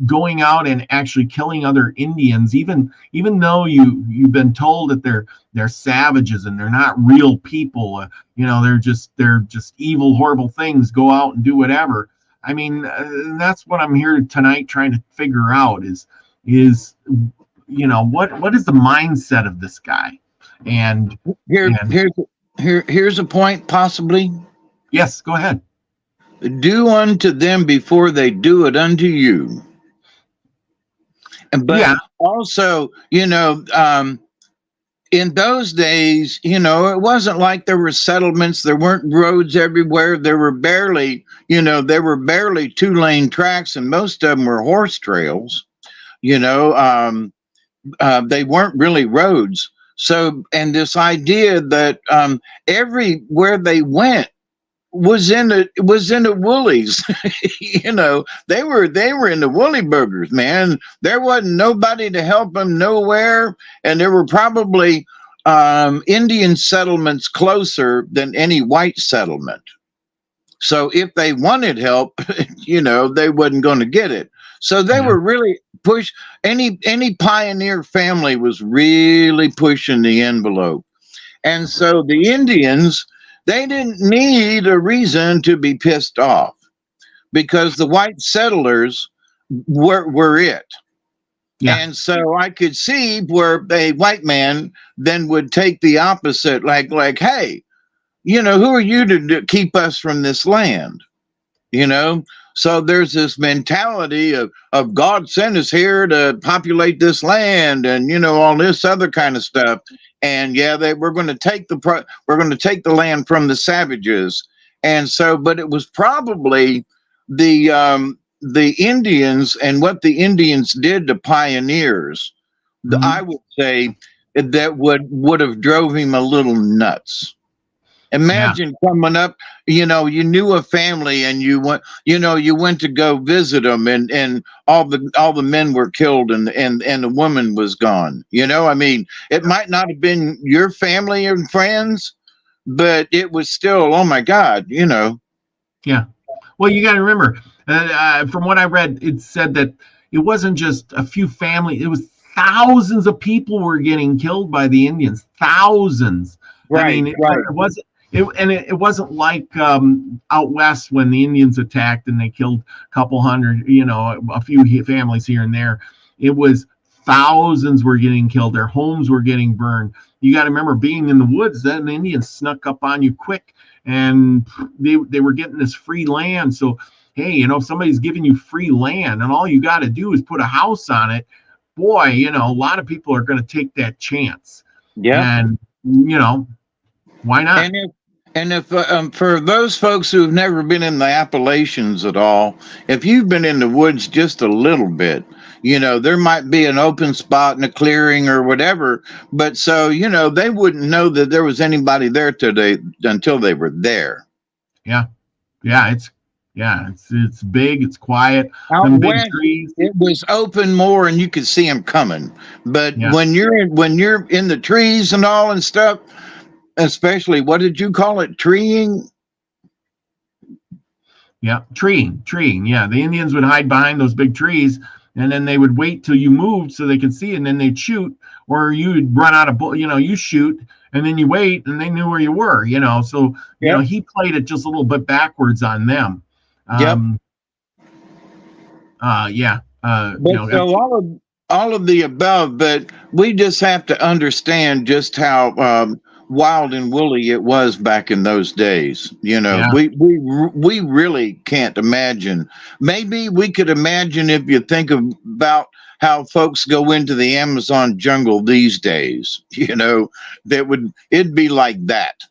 Going out and actually killing other Indians, even though you've been told that they're savages and they're not real people. They're just evil, horrible things. Go out and do whatever. I mean, that's what I'm here tonight trying to figure out is what is the mindset of this guy? And here's a point, possibly. Yes, go ahead. Do unto them before they do it unto you. But also, in those days, it wasn't like there were settlements. There weren't roads everywhere. There were barely 2-lane tracks, and most of them were horse trails. They weren't really roads. So, and this idea that everywhere they went was in the woolies. They were in the woolly burgers, man. There wasn't nobody to help them nowhere, and there were probably Indian settlements closer than any white settlement. So if they wanted help, they wasn't going to get it. So they were really any pioneer family was really pushing the envelope. And so the Indians, they didn't need a reason to be pissed off, because the white settlers were it. Yeah. And so I could see where a white man then would take the opposite, like, hey, who are you to keep us from this land? So there's this mentality of God sent us here to populate this land, and all this other kind of stuff. And we're going to take the land from the savages. And so, but it was probably the Indians and what the Indians did to pioneers, I would say, that would have drove him a little nuts. Imagine coming up, you knew a family and you went to go visit them, and all the men were killed, and the woman was gone. I mean, it might not have been your family and friends, but it was still, oh my God, Yeah. Well, you got to remember, from what I read, it said that it wasn't just a few families; it was thousands of people were getting killed by the Indians. Thousands. Right. I mean, it wasn't. It wasn't like out west when the Indians attacked and they killed a couple hundred, a few families here and there. It was thousands were getting killed. Their homes were getting burned. You got to remember, being in the woods, then the Indians snuck up on you quick, and they were getting this free land. So, hey, if somebody's giving you free land and all you got to do is put a house on it, boy, a lot of people are going to take that chance. Yeah. And, why not? And if for those folks who've never been in the Appalachians at all, if you've been in the woods just a little bit, there might be an open spot in a clearing or whatever, but so they wouldn't know that there was anybody there until they were there. Yeah, it's big, it's quiet. Out west, trees. It was open more, and you could see them coming. But when you're in the trees and all and stuff. Especially, what did you call it? Treeing? Yeah, treeing. Yeah, the Indians would hide behind those big trees, and then they would wait till you moved so they could see, and then they'd shoot, or you'd run out of, you shoot, and then you wait, and they knew where you were, So, he played it just a little bit backwards on them. So all of the above, but we just have to understand just how wild and woolly it was back in those days. We really can't imagine. Maybe we could imagine if you think about how folks go into the Amazon jungle these days, it'd be like that.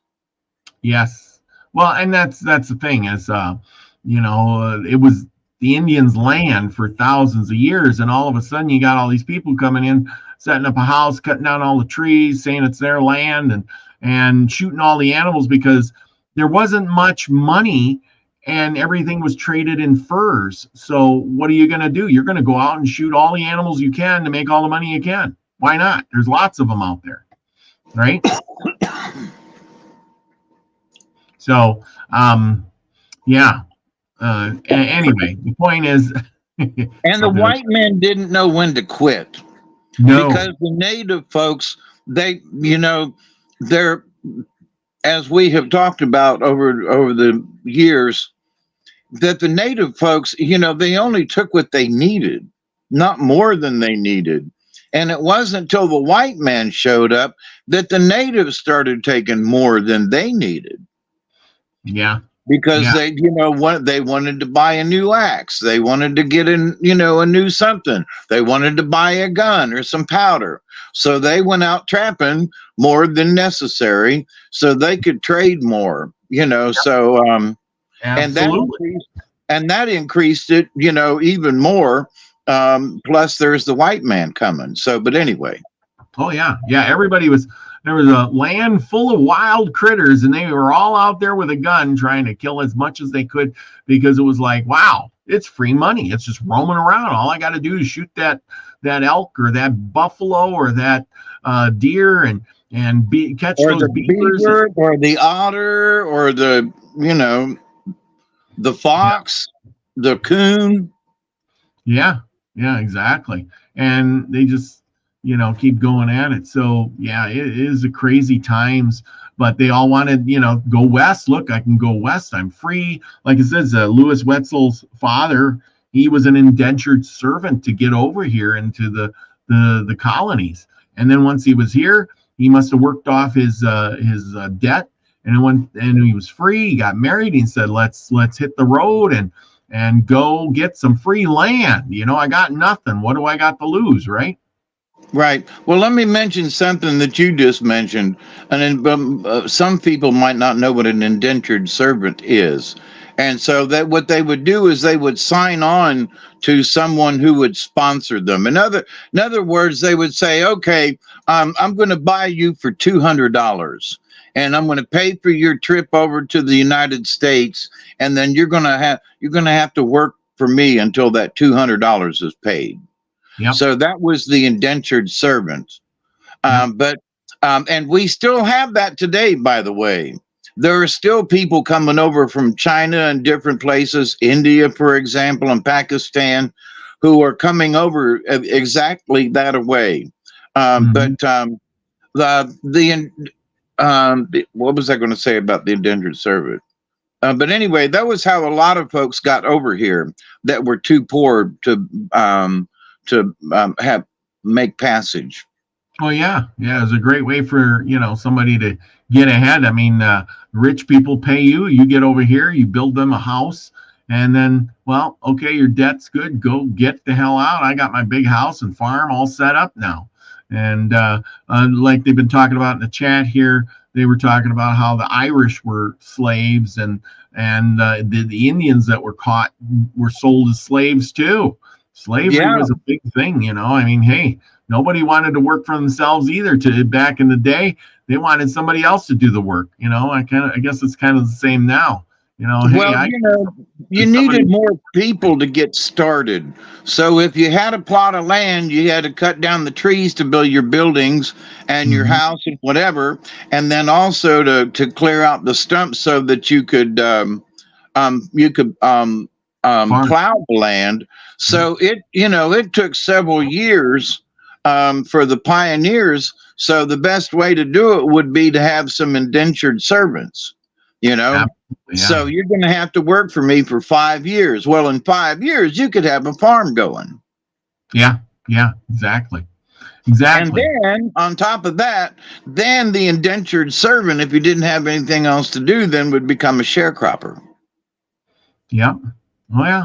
Yes. Well, and that's the thing is, it was the Indians' land for thousands of years, and all of a sudden you got all these people coming in, setting up a house, cutting down all the trees, saying it's their land, and shooting all the animals because there wasn't much money and everything was traded in furs. So what are you going to do? You're going to go out and shoot all the animals you can to make all the money you can. Why not? There's lots of them out there, right? So, anyway, the point is... and the white men didn't know when to quit. No. Because the native folks, they're, as we have talked about over the years, that the native folks, they only took what they needed, not more than they needed. And it wasn't until the white man showed up that the natives started taking more than they needed. Yeah. Because they wanted to buy a new axe. They wanted to get a new something. They wanted to buy a gun or some powder. So they went out trapping more than necessary so they could trade more, so, and that increased it, even more. Plus there's the white man coming. So, but anyway. Oh yeah. Yeah. There was a land full of wild critters, and they were all out there with a gun trying to kill as much as they could because it was like, wow, it's free money. It's just roaming around. All I got to do is shoot that elk or that buffalo or that deer and catch those beavers. Or the otter or the fox, the coon. Yeah, exactly. And they just, keep going at it. So yeah, it is a crazy times, but they all wanted, go west. Look, I can go west. I'm free. Like it says, Lewis Wetzel's father, he was an indentured servant to get over here into the colonies. And then once he was here, he must have worked off his debt. And he was free. He got married. He said, let's hit the road and go get some free land. I got nothing. What do I got to lose, right? Right. Well, let me mention something that you just mentioned. And some people might not know what an indentured servant is. And so that what they would do is they would sign on to someone who would sponsor them. In other words, they would say, okay, I'm going to buy you for $200. and I'm going to pay for your trip over to the United States, and then you're going to have to work for me until that $200 is paid. Yep. So that was the indentured servant. And we still have that today, by the way. There are still people coming over from China and different places, India, for example, and Pakistan, who are coming over exactly that way. But what was I going to say about the indentured servant? But anyway, that was how a lot of folks got over here that were too poor to make passage. Oh yeah, yeah. It's a great way for somebody to get ahead. I mean, rich people pay you. You get over here, you build them a house, and then, well, okay, your debt's good. Go get the hell out. I got my big house and farm all set up now. And like they've been talking about in the chat here, they were talking about how the Irish were slaves, and the Indians that were caught were sold as slaves too. Slavery was a big thing, I mean, hey, nobody wanted to work for themselves either. Back in the day, they wanted somebody else to do the work. I guess it's kind of the same now. Hey, you needed more people to get started. So if you had a plot of land, you had to cut down the trees to build your buildings and your house and whatever, and then also to clear out the stumps so that you could plow the land. So it took several years for the pioneers. So the best way to do it would be to have some indentured servants. Yeah. So you're going to have to work for me for 5 years. Well, in 5 years, you could have a farm going. Yeah, exactly. And then on top of that, then the indentured servant, if you didn't have anything else to do, then would become a sharecropper. Yeah. Oh yeah.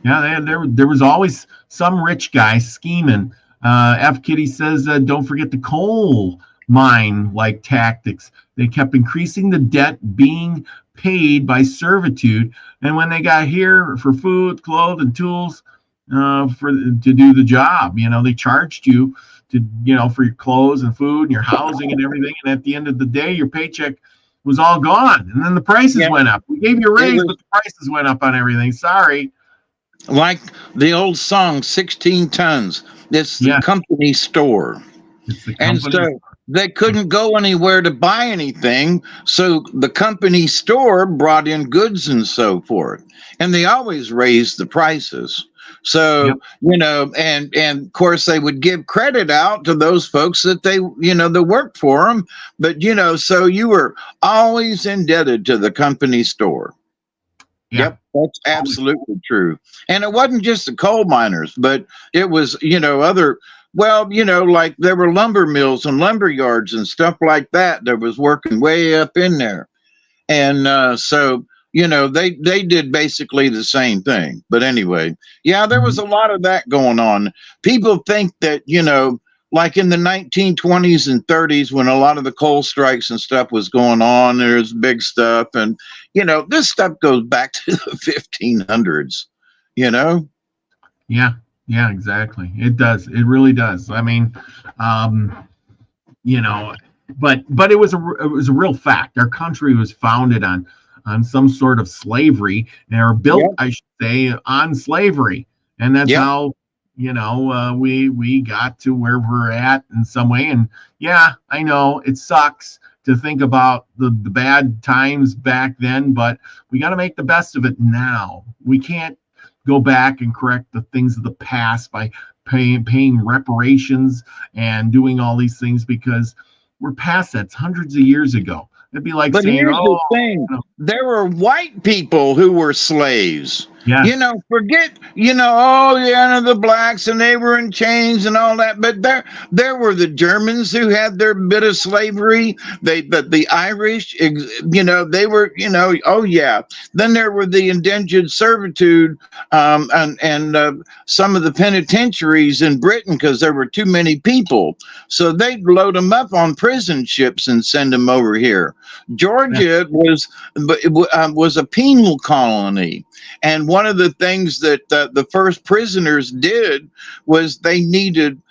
Yeah, there was always some rich guy scheming. F. Kitty says, don't forget the coal mine-like tactics. They kept increasing the debt being paid by servitude, and when they got here for food, clothes, and tools to do the job, they charged you to for your clothes and food and your housing and everything, and at the end of the day, your paycheck was all gone, and then the prices went up. We gave you a raise, but the prices went up on everything. Sorry. Like the old song, 16 tons. It's the company store. It's the company store. They couldn't go anywhere to buy anything, so the company store brought in goods and so forth, and they always raised the prices. So and of course they would give credit out to those folks that that worked for them, but so you were always indebted to the company store. Yep, that's absolutely true. And it wasn't just the coal miners, but it was other. Well, like there were lumber mills and lumber yards and stuff like that was working way up in there. And so, they did basically the same thing. But anyway, there was a lot of that going on. People think that, like in the 1920s and 30s, when a lot of the coal strikes and stuff was going on, there's big stuff. And, this stuff goes back to the 1500s, Yeah, exactly. It does. It really does. I mean, but it was a real fact. Our country was founded on some sort of slavery, or built, I should say, on slavery, and that's how we got to where we're at in some way. And I know it sucks to think about the bad times back then, but we got to make the best of it now. We can't go back and correct the things of the past by paying reparations and doing all these things, because we're past that. It's hundreds of years ago. It'd be like saying, here's the thing. There were white people who were slaves. Yeah. Forget, the blacks, and they were in chains and all that. But there were the Germans who had their bit of slavery. But the Irish, they were, oh yeah. Then there were the indentured servitude, and some of the penitentiaries in Britain, because there were too many people. So they'd load them up on prison ships and send them over here. Georgia was a penal colony, and one of the things that the first prisoners did was they needed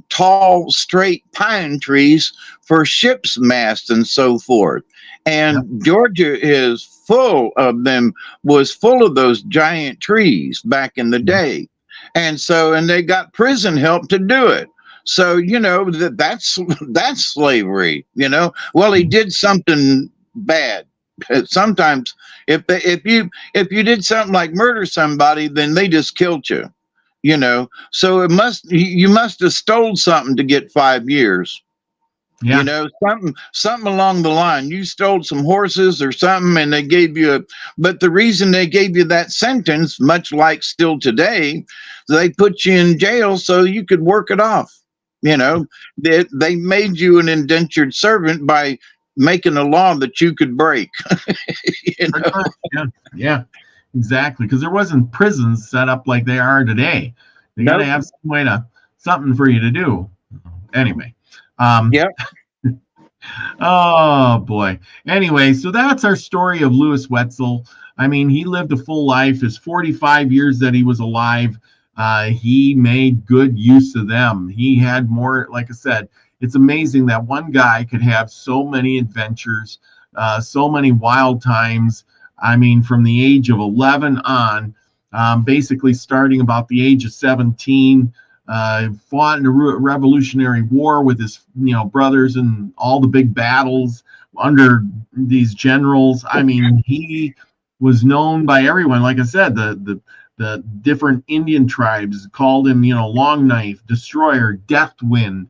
tall, straight pine trees for ships' masts and so forth. And Georgia is full of them, was full of those giant trees back in the day. And so, and they got prison help to do it. So, you know, that's slavery, you know. Well, he did something bad. Sometimes if you did something like murder somebody, then they just killed you, you know. So you must have stole something to get 5 years. Yeah. You know, something along the line. You stole some horses or something, and they gave you but the reason they gave you that sentence, much like still today, they put you in jail so you could work it off. You know, they made you an indentured servant by making a law that you could break. You know? Yeah, exactly. Because there wasn't prisons set up like they are today. They got to have something for you to do. Anyway. Yeah. Oh boy. Anyway, so that's our story of Louis Wetzel. I mean, he lived a full life. His 45 years that he was alive, he made good use of them. He had more, like I said, it's amazing that one guy could have so many adventures, so many wild times. I mean, from the age of 11 on, basically starting about the age of 17, fought in the Revolutionary War with his, brothers and all the big battles under these generals. I mean, he was known by everyone. Like I said, the different Indian tribes called him, Long Knife, Destroyer, Deathwind.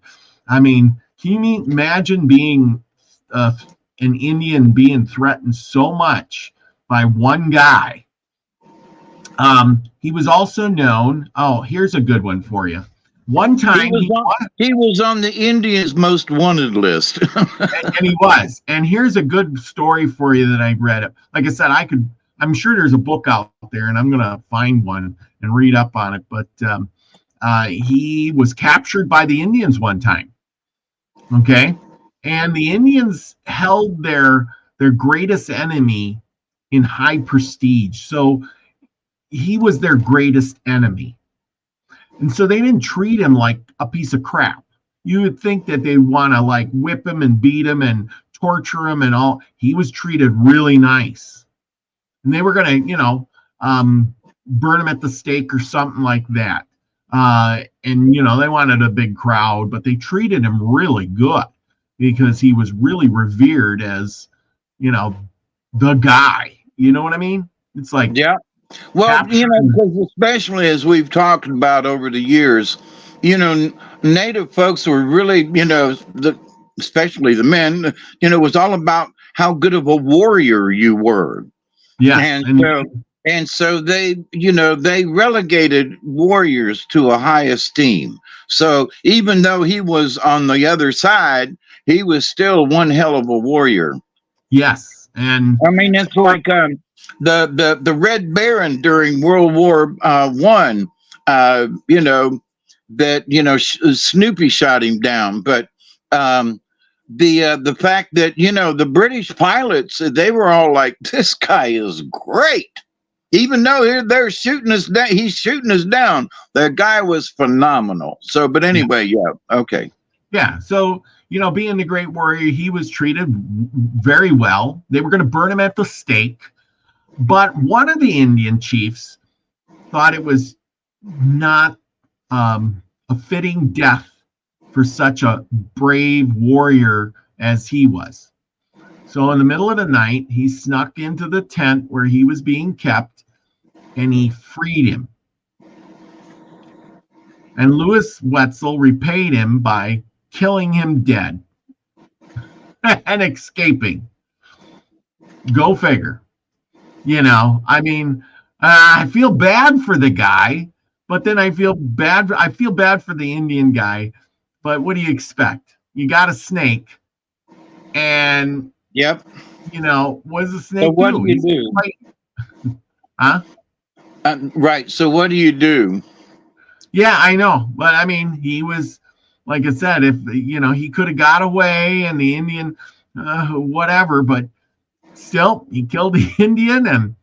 I mean, can you imagine being an Indian being threatened so much by one guy? He was also known. Oh, here's a good one for you. One time he was on the Indians' most wanted list. and he was. And here's a good story for you that I read. Like I said, I'm sure there's a book out there, and I'm gonna find one and read up on it. But he was captured by the Indians one time. Okay, and the Indians held their greatest enemy in high prestige. So he was their greatest enemy. And so they didn't treat him like a piece of crap. You would think that they'd want to like whip him and beat him and torture him and all. He was treated really nice. And they were going to, burn him at the stake or something like that. And, they wanted a big crowd, but they treated him really good because he was really revered as, the guy. You know what I mean? It's like, yeah. Well, because especially as we've talked about over the years, Native folks were really, especially the men, it was all about how good of a warrior you were. Yeah. And so they, they relegated warriors to a high esteem. So even though he was on the other side, he was still one hell of a warrior. Yes. And I mean, it's like, the Red Baron during World War I, Snoopy shot him down. But the fact that the British pilots, they were all like, "This guy is great," even though they're shooting us down. He's shooting us down. The guy was phenomenal. So, but anyway, yeah, okay, yeah. So being the great warrior, he was treated very well. They were going to burn him at the stake. But one of the Indian chiefs thought it was not a fitting death for such a brave warrior as he was. So in the middle of the night, he snuck into the tent where he was being kept, and he freed him. And Louis Wetzel repaid him by killing him dead and escaping. Go figure. I mean, I feel bad for the guy, but then I feel bad for the Indian guy. But what do you expect? You got a snake, and yep. What does the snake so what do? You do? Huh? Right. So what do you do? Yeah, I know, but I mean, he was, like I said, if he could have got away, and the Indian, whatever, but. Still, he killed the Indian and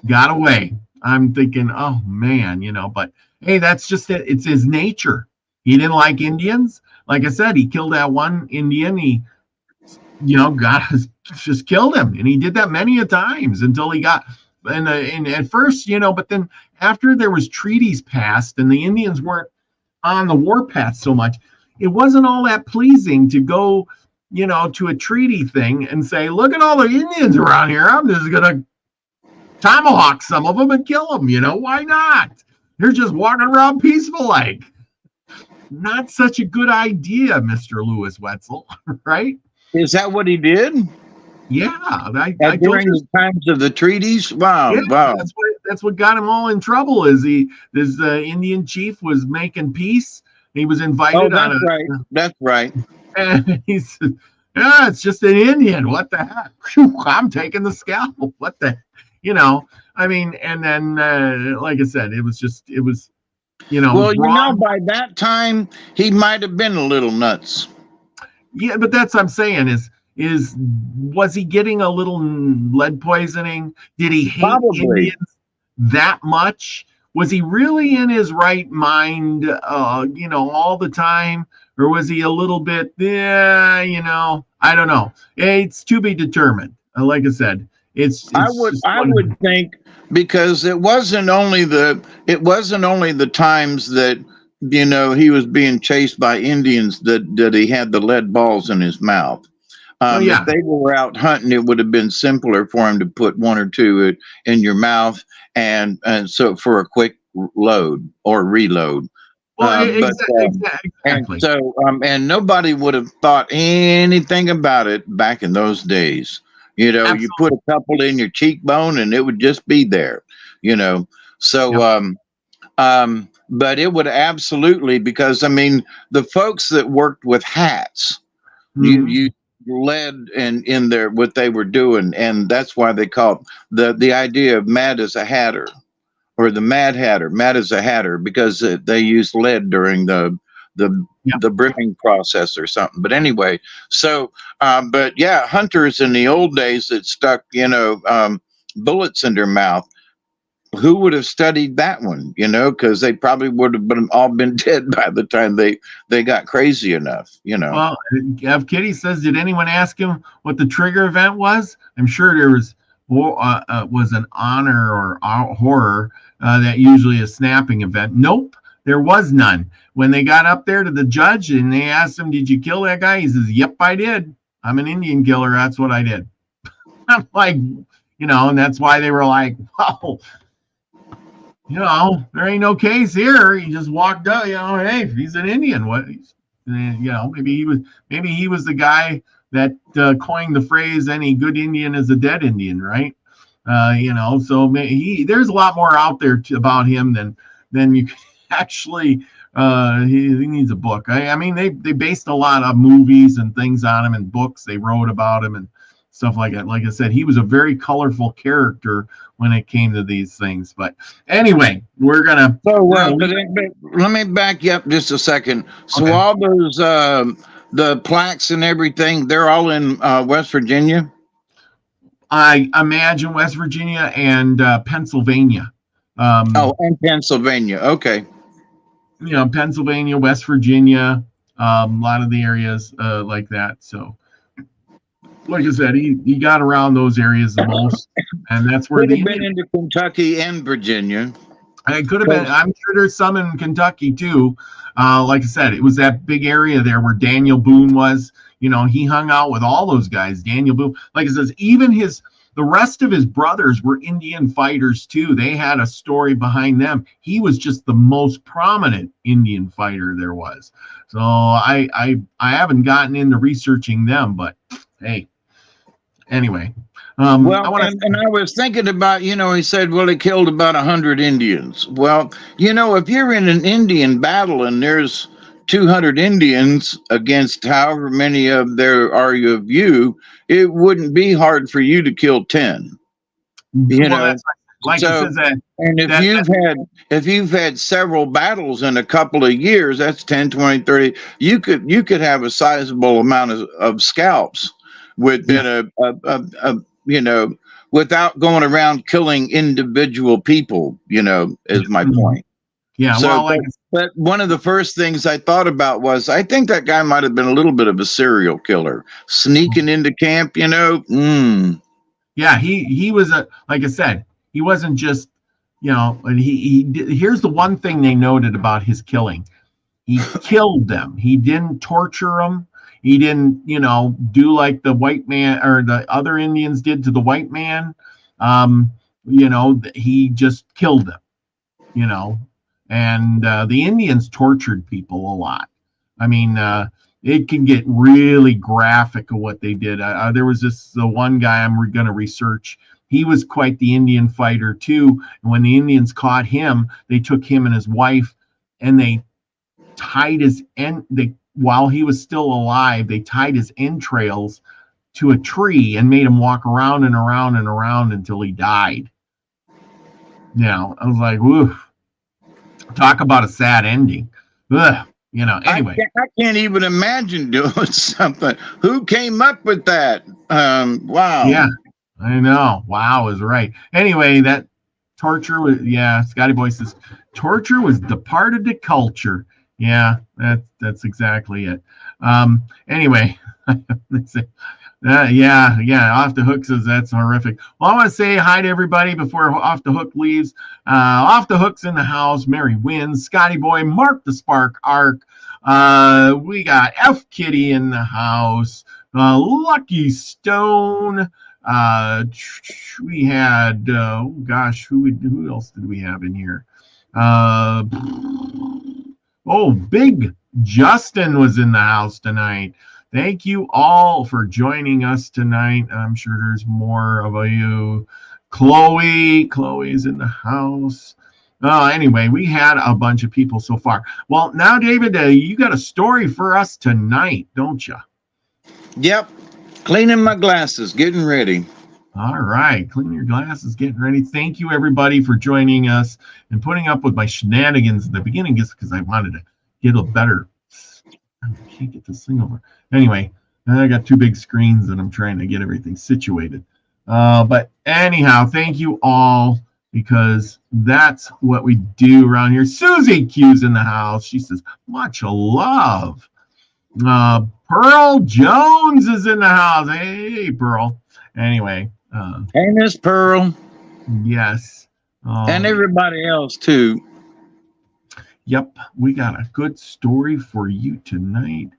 got away. I'm thinking, oh man, but hey, that's just it. It's his nature. He didn't like Indians. Like I said, he killed that one Indian. He, God just killed him, and he did that many a times until he got. And at first, but then after there was treaties passed and the Indians weren't on the warpath so much, it wasn't all that pleasing to go, to a treaty thing and say, look at all the Indians around here. I'm just gonna tomahawk some of them and kill them. Why not? They're just walking around peaceful like. Not such a good idea, Mr. Lewis Wetzel, right? Is that what he did? Yeah, during the times of the treaties. Wow, yeah, wow. That's what got him all in trouble. Is this Indian chief was making peace? He was invited on right. That's right. And he said, "Yeah, it's just an Indian. What the heck? Whew, I'm taking the scalp. What the, I mean." And then, like I said, it was. Well, by that time he might have been a little nuts. Yeah, but that's what I'm saying was he getting a little lead poisoning? Did he hate Indians that much? Was he really in his right mind, all the time? Or was he a little bit, I don't know. It's to be determined. Like I said, I would think, because it wasn't only the times that, he was being chased by Indians that he had the lead balls in his mouth. If they were out hunting, it would have been simpler for him to put one or two in your mouth, and so for a quick load or reload. Well, exactly. And so, and nobody would have thought anything about it back in those days. Absolutely. You put a couple in your cheekbone, and it would just be there. So, but it would absolutely, because the folks that worked with hats, you led in there what they were doing, and that's why they call the idea of mad as a hatter, or the Mad Hatter. Mad as a hatter, because they used lead during the brimming process or something. But anyway, so but yeah, hunters in the old days that stuck bullets in their mouth, who would have studied that one, because they probably would have all been dead by the time they got crazy enough, Well, Kitty says, did anyone ask him what the trigger event was? I'm sure there was an honor or horror that usually a snapping event. Nope, there was none. When they got up there to the judge and they asked him, did you kill that guy? He says, yep, I did. I'm an Indian killer. That's what I did. I'm like, and that's why they were like, wow, there ain't no case here. He just walked up, hey, he's an Indian. What, maybe he was the guy that coined the phrase, any good Indian is a dead Indian, right? So there's a lot more out there about him than you can actually, he needs a book. They based a lot of movies and things on him, and books they wrote about him and stuff like that. Like I said, he was a very colorful character when it came to these things. But anyway, we're gonna. So but let me back you up just a second. So okay. All those the plaques and everything, they're all in West Virginia. I imagine West Virginia and Pennsylvania. And Pennsylvania. Okay. Pennsylvania, West Virginia, a lot of the areas like that. So, like I said, he got around those areas the most, and that's where they've been into Kentucky and Virginia. It could have been. I'm sure there's some in Kentucky too. Like I said, it was that big area there where Daniel Boone was. He hung out with all those guys. Daniel Boone, like it says, even the rest of his brothers were Indian fighters too. They had a story behind them. He was just the most prominent Indian fighter there was. So I haven't gotten into researching them, but hey, anyway. I was thinking about, he said, well, he killed about 100 Indians. Well, if you're in an Indian battle and there's 200 Indians against however many of there are of you, it wouldn't be hard for you to kill 10. Like so, that, and if you've had several battles in a couple of years, that's 10, 20, 30, you could have a sizable amount of scalps within without going around killing individual people, you know, is my point. Yeah, So, well, like, but one of the first things I thought about was, I think that guy might have been a little bit of a serial killer, sneaking into camp, you know. Yeah, he was like I said, he wasn't just, you know, and here's the one thing they noted about his killing. He killed them. He didn't torture them. He didn't, you know, do like the white man or the other Indians did to the white man. You know, he just killed them, you know. And the Indians tortured people a lot. I mean, it can get really graphic of what they did. There was the one guy I'm going to research. He was quite the Indian fighter too. And when the Indians caught him, they took him and his wife, and they tied his while he was still alive. They tied his entrails to a tree and made him walk around and around and around until he died. Now, I was like, woof. Talk about a sad ending. Ugh, you know, anyway. I can't even imagine doing something. Who came up with that? Wow. Yeah, I know. Wow is right. Anyway, that torture was, yeah, Scotty Boy says, torture was departed to culture. Yeah, that's exactly it. Anyway, yeah, Off the Hook says that's horrific. Well, I want to say hi to everybody before Off the Hook leaves. Off the Hook's in the house. Mary Wins, Scotty Boy, Mark the Spark Arc. We got F Kitty in the house. Lucky Stone. We had oh gosh, who else did we have in here? Oh, Big Justin was in the house tonight. Thank you all for joining us tonight. I'm sure there's more of you. Chloe's in the house. Anyway, we had a bunch of people so far. Well, now, David, you got a story for us tonight, don't you? Yep. Cleaning my glasses, getting ready. All right. Clean your glasses, getting ready. Thank you, everybody, for joining us and putting up with my shenanigans at the beginning, just because I wanted to get a better. I can't get this thing over. Anyway, I got two big screens and I'm trying to get everything situated. But anyhow, thank you all, because that's what we do around here. Susie Q's in the house. She says, much love. Pearl Jones is in the house. Hey, Pearl. Anyway. Hey, Miss Pearl. Yes. And everybody else, too. Yep. We got a good story for you tonight.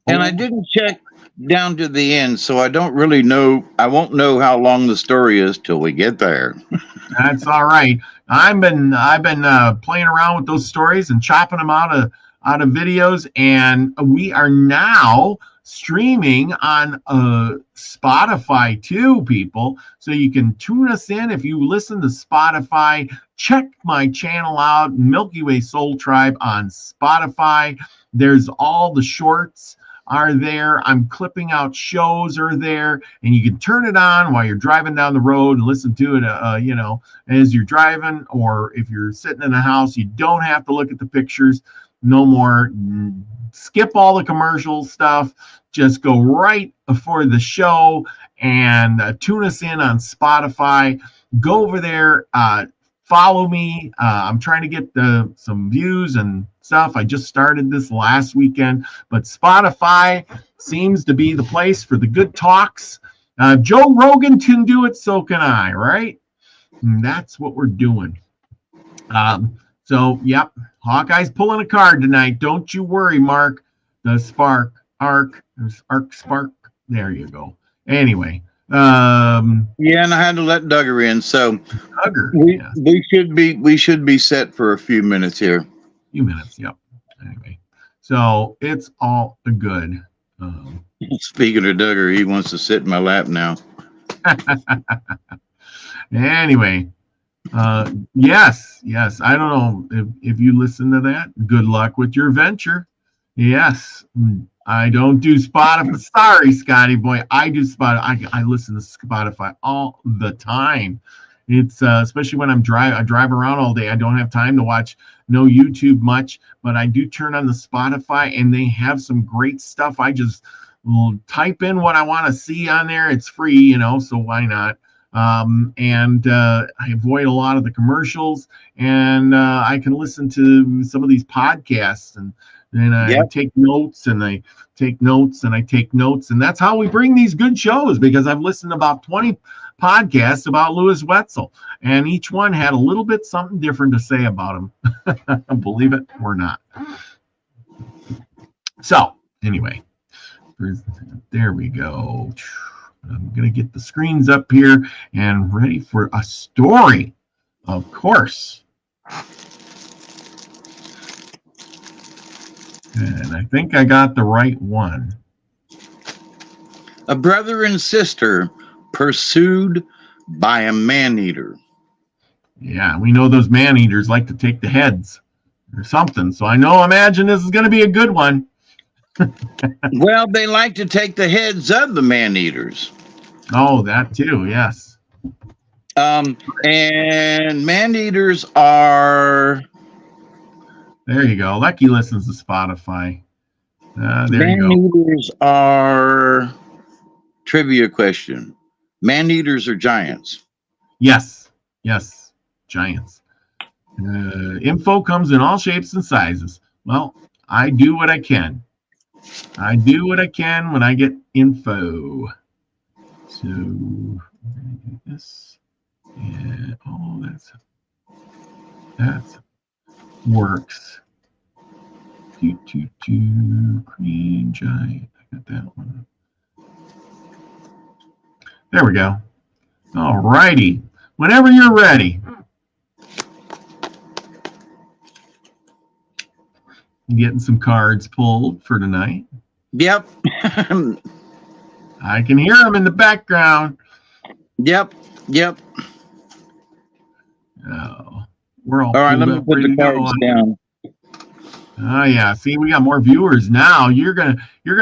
And I didn't check down to the end, so I don't really know. I won't know how long the story is till we get there. That's all right. I've been playing around with those stories and chopping them out of videos, and we are now streaming on Spotify too, people. So you can tune us in if you listen to Spotify. Check my channel out, Milky Way Soul Tribe on Spotify. There's all the shorts are there. I'm clipping out shows are there, and you can turn it on while you're driving down the road and listen to it, you know, as you're driving, or if you're sitting in a house, you don't have to look at the pictures. No more. Skip all the commercial stuff. Just go right for the show and tune us in on Spotify. Go over there. Follow me. I'm trying to get some views and stuff. I just started this last weekend, but Spotify seems to be the place for the good talks. Joe Rogan can do it, so can I, right? And that's what we're doing. So, yep, Hawkeye's pulling a card tonight. Don't you worry, Mark. The Spark, Spark. There you go. Anyway. Yeah, and I had to let Duggar in, so Duggar, we should be set for a few minutes here. Few minutes, yep. Anyway, so it's all good. Speaking of Duggar, he wants to sit in my lap now. Anyway. Yes. I don't know if you listen to that. Good luck with your venture. Yes. I don't do Spotify. Sorry, Scotty boy. I do Spotify. I listen to Spotify all the time. It's especially when I drive around all day. I don't have time to watch no YouTube much, but I do turn on the Spotify, and they have some great stuff. I just will type in what I want to see on there. It's free, you know, so why not? and I avoid a lot of the commercials, and I can listen to some of these podcasts, and I take notes, and I take notes, and I take notes, and that's how we bring these good shows, because I've listened to about 20 podcasts about Louis Wetzel, and each one had a little bit something different to say about him. Believe it or not. So anyway, there we go. I'm going to get the screens up here and ready for a story, of course. And I think I got the right one. A brother and sister pursued by a man-eater. Yeah, we know those man-eaters like to take the heads or something. So imagine this is going to be a good one. Well, they like to take the heads of the man-eaters. Oh, that too, yes. And man-eaters are... There you go. Lucky listens to Spotify. There you go. Man-eaters are... Trivia question. Man-eaters are giants. Yes, giants. Info comes in all shapes and sizes. Well, I do what I can. I do what I can when I get info. So do this, and that's works. Green giant. I got that one. There we go. All righty. Whenever you're ready. Getting some cards pulled for tonight. Yep. I can hear them in the background. Yep. Oh, we're all right. Let me put the cards down. Oh yeah, see, we got more viewers now. You're gonna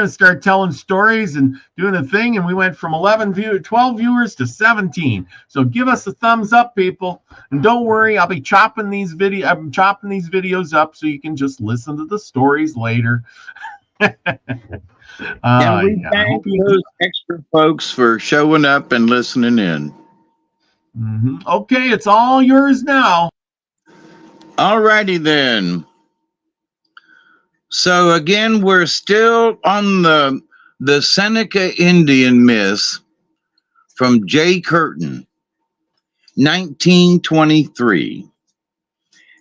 start telling stories and doing a thing, and we went from 12 viewers to 17. So give us a thumbs up, people, and don't worry, I'll be chopping these videos up so you can just listen to the stories later. We thank those extra folks for showing up and listening in. Okay, it's all yours now. All righty then. So again, we're still on the Seneca Indian myth from J. Curtin, 1923.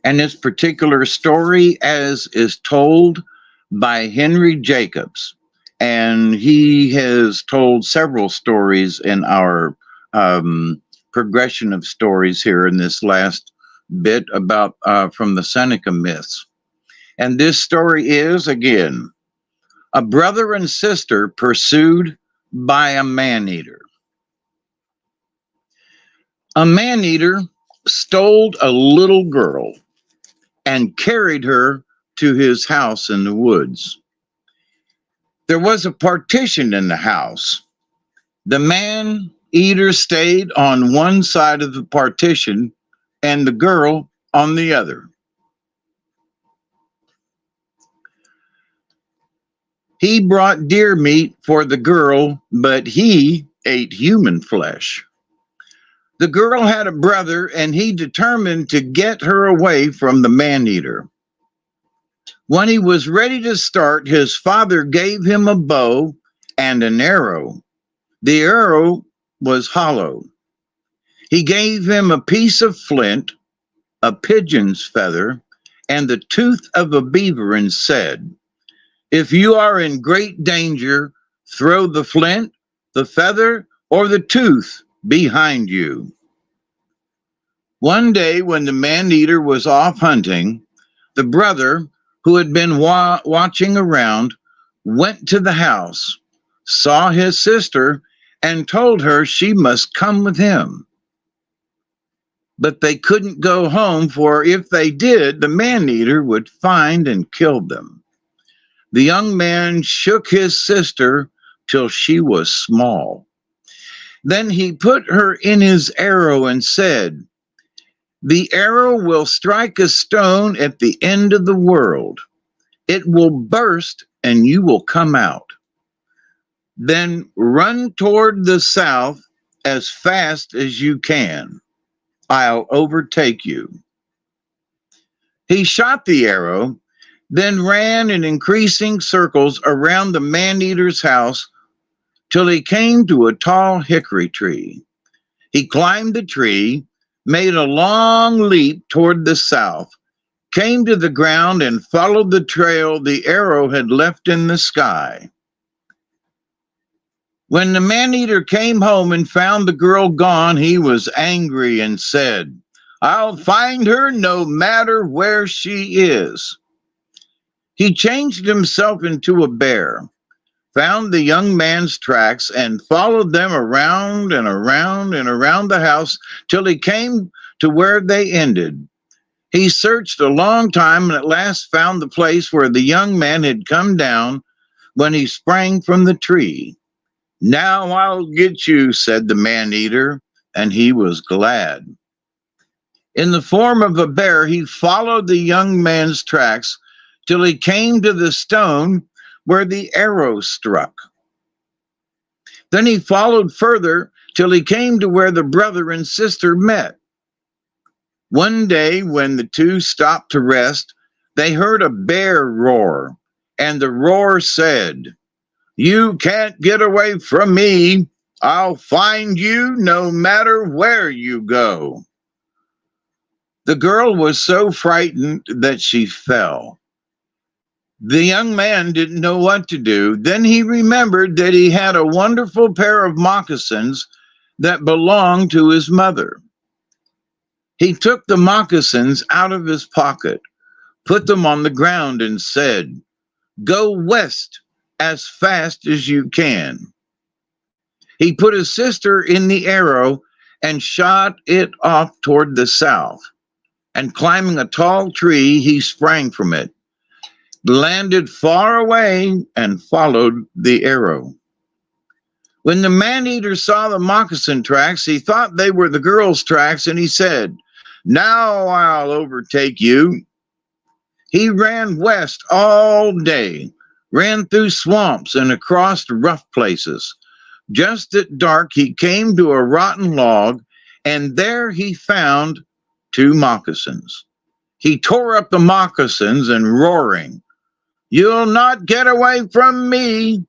And this particular story as is told by Henry Jacobs. And he has told several stories in our progression of stories here in this last bit about from the Seneca myths. And this story is, again, a brother and sister pursued by a man-eater. A man-eater stole a little girl and carried her to his house in the woods. There was a partition in the house. The man-eater stayed on one side of the partition and the girl on the other. He brought deer meat for the girl, but he ate human flesh. The girl had a brother, and he determined to get her away from the man-eater. When he was ready to start, his father gave him a bow and an arrow. The arrow was hollow. He gave him a piece of flint, a pigeon's feather, and the tooth of a beaver, and said, "If you are in great danger, throw the flint, the feather, or the tooth behind you." One day when the man-eater was off hunting, the brother, who had been watching around, went to the house, saw his sister, and told her she must come with him. But they couldn't go home, for if they did, the man-eater would find and kill them. The young man shook his sister till she was small. Then he put her in his arrow and said, "The arrow will strike a stone at the end of the world. It will burst and you will come out. Then run toward the south as fast as you can. I'll overtake you." He shot the arrow, then ran in increasing circles around the man-eater's house till he came to a tall hickory tree. He climbed the tree, made a long leap toward the south, came to the ground, and followed the trail the arrow had left in the sky. When the man-eater came home and found the girl gone, he was angry and said, "I'll find her no matter where she is." He changed himself into a bear, found the young man's tracks, and followed them around and around and around the house till he came to where they ended. He searched a long time and at last found the place where the young man had come down when he sprang from the tree. "Now I'll get you," said the man-eater, and he was glad. In the form of a bear, he followed the young man's tracks till he came to the stone where the arrow struck. Then he followed further till he came to where the brother and sister met. One day when the two stopped to rest, they heard a bear roar, and the roar said, "You can't get away from me. I'll find you no matter where you go." The girl was so frightened that she fell. The young man didn't know what to do. Then he remembered that he had a wonderful pair of moccasins that belonged to his mother. He took the moccasins out of his pocket, put them on the ground, and said, "Go west as fast as you can." He put his sister in the arrow and shot it off toward the south. And climbing a tall tree, he sprang from it, landed far away, and followed the arrow. When the man-eater saw the moccasin tracks, he thought they were the girl's tracks, and he said, "Now I'll overtake you." He ran west all day, ran through swamps and across rough places. Just at dark, he came to a rotten log, and there he found 2 moccasins. He tore up the moccasins and roaring, "You'll not get away from me,"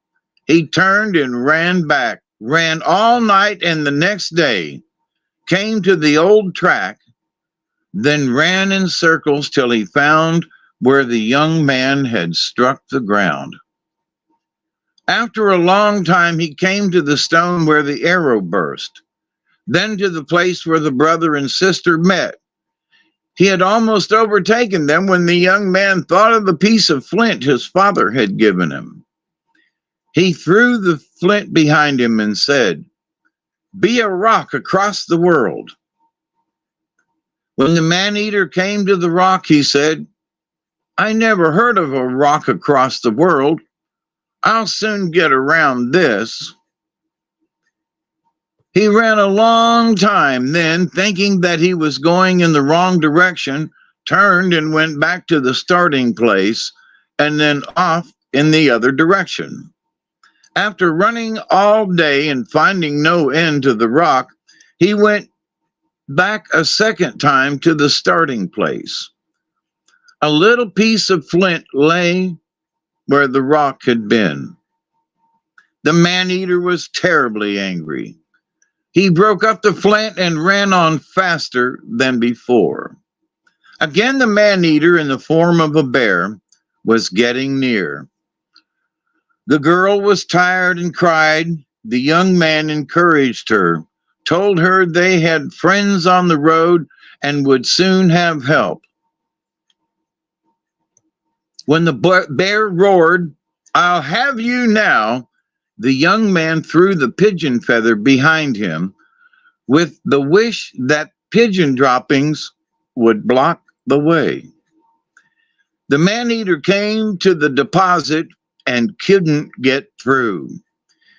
he turned and ran back, ran all night and the next day, came to the old track, then ran in circles till he found where the young man had struck the ground. After a long time, he came to the stone where the arrow burst, then to the place where the brother and sister met. He had almost overtaken them when the young man thought of the piece of flint his father had given him. He threw the flint behind him and said, "Be a rock across the world." When the man-eater came to the rock, he said, "I never heard of a rock across the world. I'll soon get around this." He ran a long time, then, thinking that he was going in the wrong direction, turned and went back to the starting place, and then off in the other direction. After running all day and finding no end to the rock, he went back a second time to the starting place. A little piece of flint lay where the rock had been. The man-eater was terribly angry. He broke up the flint and ran on faster than before. Again, the man-eater, in the form of a bear, was getting near. The girl was tired and cried. The young man encouraged her, told her they had friends on the road and would soon have help. When the bear roared, "I'll have you now," the young man threw the pigeon feather behind him with the wish that pigeon droppings would block the way. The man-eater came to the deposit and couldn't get through.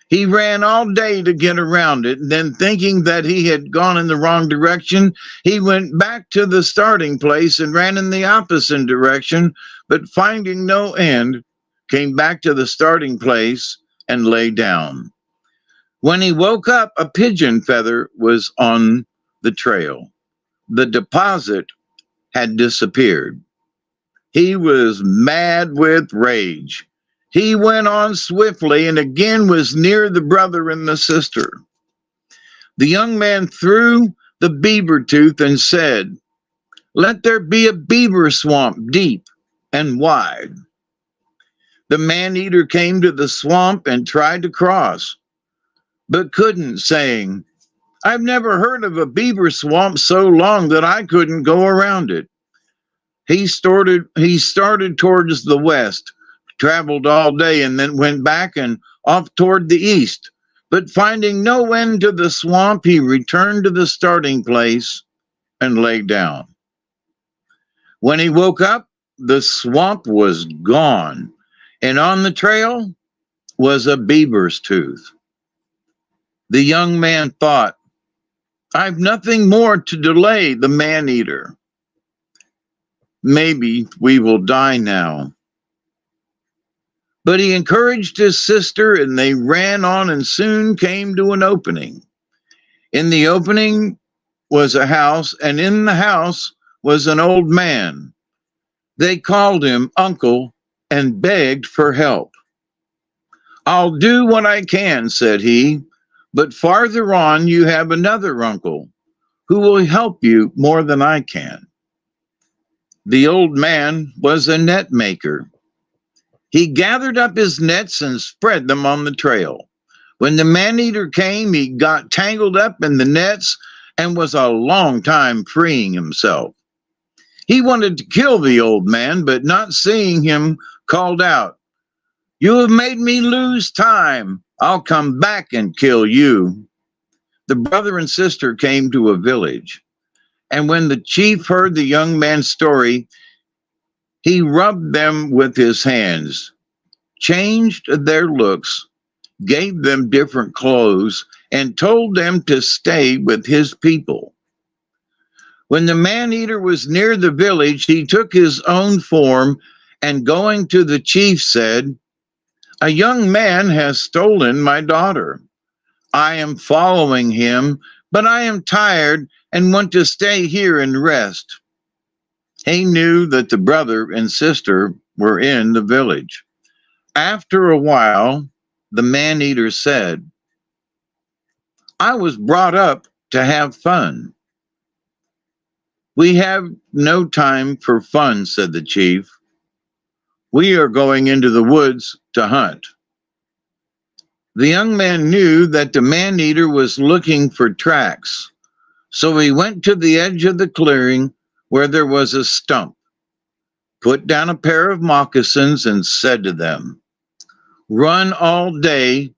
He ran all day to get around it, and then thinking that he had gone in the wrong direction, he went back to the starting place and ran in the opposite direction, but finding no end, came back to the starting place and lay down. When he woke up, a pigeon feather was on the trail. The deposit had disappeared. He was mad with rage. He went on swiftly and again was near the brother and the sister. The young man threw the beaver tooth and said, "Let there be a beaver swamp deep and wide." The man-eater came to the swamp and tried to cross, but couldn't, saying, "I've never heard of a beaver swamp so long that I couldn't go around it." He started towards the west, traveled all day, and then went back and off toward the east. But finding no end to the swamp, he returned to the starting place and lay down. When he woke up, the swamp was gone, and on the trail was a beaver's tooth. The young man thought, "I've nothing more to delay the man-eater. Maybe we will die now." But he encouraged his sister, and they ran on and soon came to an opening. In the opening was a house, and in the house was an old man. They called him Uncle and begged for help. "I'll do what I can," said he, "but farther on you have another uncle who will help you more than I can." The old man was a net maker. He gathered up his nets and spread them on the trail. When the man-eater came, he got tangled up in the nets and was a long time freeing himself. He wanted to kill the old man, but not seeing him, called out, "You have made me lose time. I'll come back and kill you." The brother and sister came to a village, and when the chief heard the young man's story, he rubbed them with his hands, changed their looks, gave them different clothes, and told them to stay with his people. When the man-eater was near the village, he took his own form and going to the chief said, "A young man has stolen my daughter. I am following him, but I am tired and want to stay here and rest." He knew that the brother and sister were in the village. After a while, the man-eater said, "I was brought up to have fun." "We have no time for fun," said the chief. "We are going into the woods to hunt." The young man knew that the man-eater was looking for tracks, so he went to the edge of the clearing where there was a stump, put down a pair of moccasins, and said to them, "Run all day,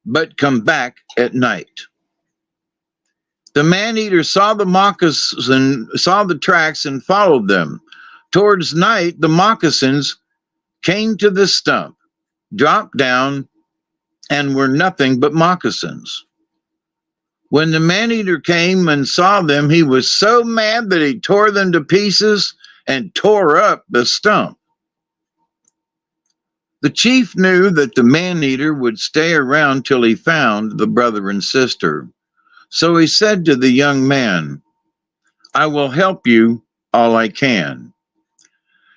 but come back at night." The man-eater saw the tracks and followed them. Towards night, the moccasins came to the stump, dropped down, and were nothing but moccasins. When the man-eater came and saw them, he was so mad that he tore them to pieces and tore up the stump. The chief knew that the man-eater would stay around till he found the brother and sister. So he said to the young man, "I will help you all I can."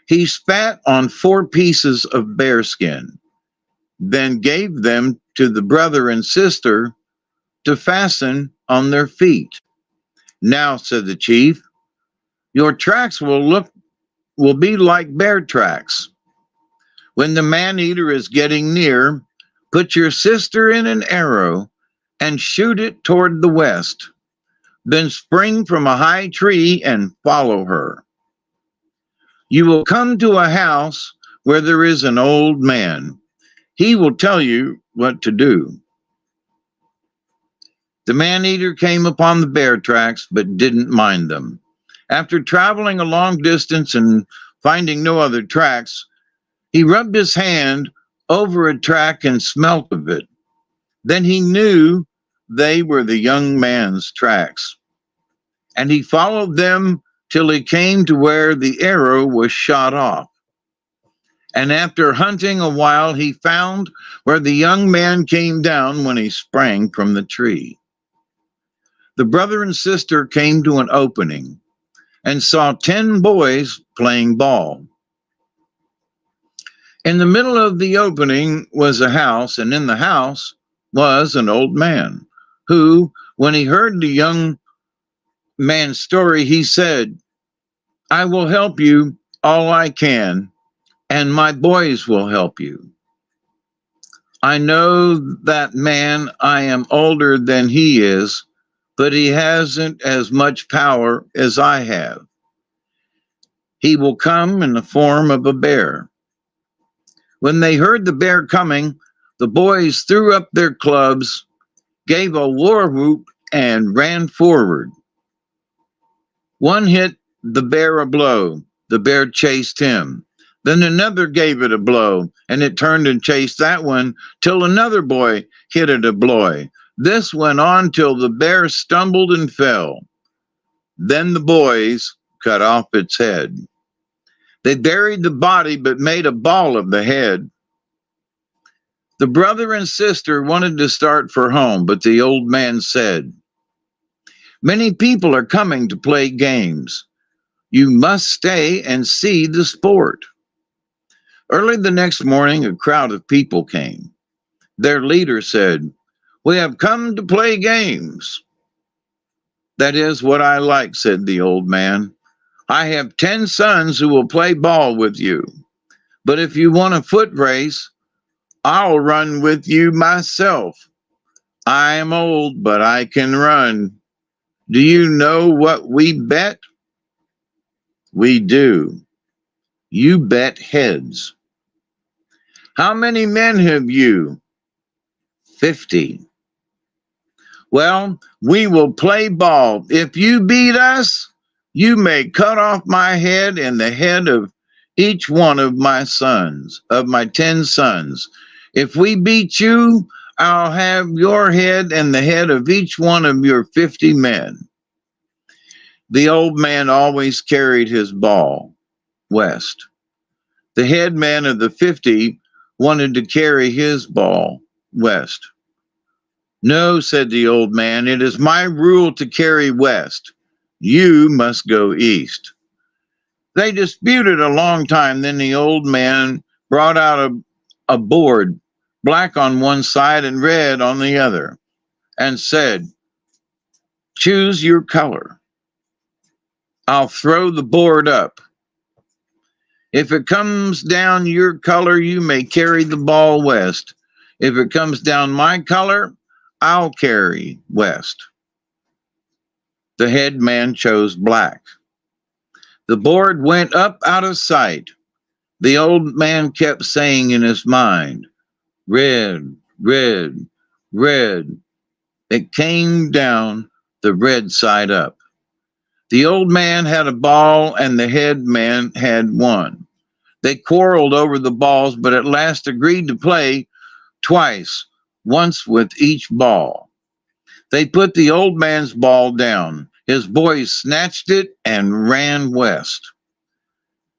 He spat on 4 pieces of bearskin, then gave them to the brother and sister to fasten on their feet. "Now," said the chief, "your tracks will be like bear tracks. When the man-eater is getting near, put your sister in an arrow and shoot it toward the west. Then spring from a high tree and follow her. You will come to a house where there is an old man. He will tell you what to do." The man-eater came upon the bear tracks, but didn't mind them. After traveling a long distance and finding no other tracks, he rubbed his hand over a track and smelt of it. Then he knew they were the young man's tracks, and he followed them till he came to where the arrow was shot off. And after hunting a while, he found where the young man came down when he sprang from the tree. The brother and sister came to an opening and saw 10 boys playing ball. In the middle of the opening was a house, and in the house was an old man who, when he heard the young man's story, he said, "I will help you all I can, and my boys will help you. I know that man, I am older than he is, but he hasn't as much power as I have. He will come in the form of a bear." When they heard the bear coming, the boys threw up their clubs, gave a war whoop, and ran forward. One hit the bear a blow. The bear chased him. Then another gave it a blow, and it turned and chased that one till another boy hit it a blow. This went on till the bear stumbled and fell. Then the boys cut off its head. They buried the body but made a ball of the head. The brother and sister wanted to start for home, but the old man said, "Many people are coming to play games. You must stay and see the sport." Early the next morning, a crowd of people came. Their leader said, "We have come to play games." "That is what I like," said the old man. "I have 10 sons who will play ball with you. But if you want a foot race, I'll run with you myself. I am old, but I can run. Do you know what we bet?" "We do." "You bet heads." "How many men have you?" 50. "Well, we will play ball. If you beat us, you may cut off my head and the head of each one of my sons, of my 10 sons. If we beat you, I'll have your head and the head of each one of your 50 men." The old man always carried his ball west. The head man of the 50 wanted to carry his ball west. "No," said the old man, "it is my rule to carry west. You must go east." They disputed a long time. Then the old man brought out a board, black on one side and red on the other, and said, "Choose your color. I'll throw the board up. If it comes down your color, you may carry the ball west. If it comes down my color, I'll carry west." The head man chose black. The board went up out of sight. The old man kept saying in his mind, "Red, red, red." It came down the red side up. The old man had a ball and the head man had one. They quarreled over the balls, but at last agreed to play twice, once with each ball. They put the old man's ball down. His boys snatched it and ran west.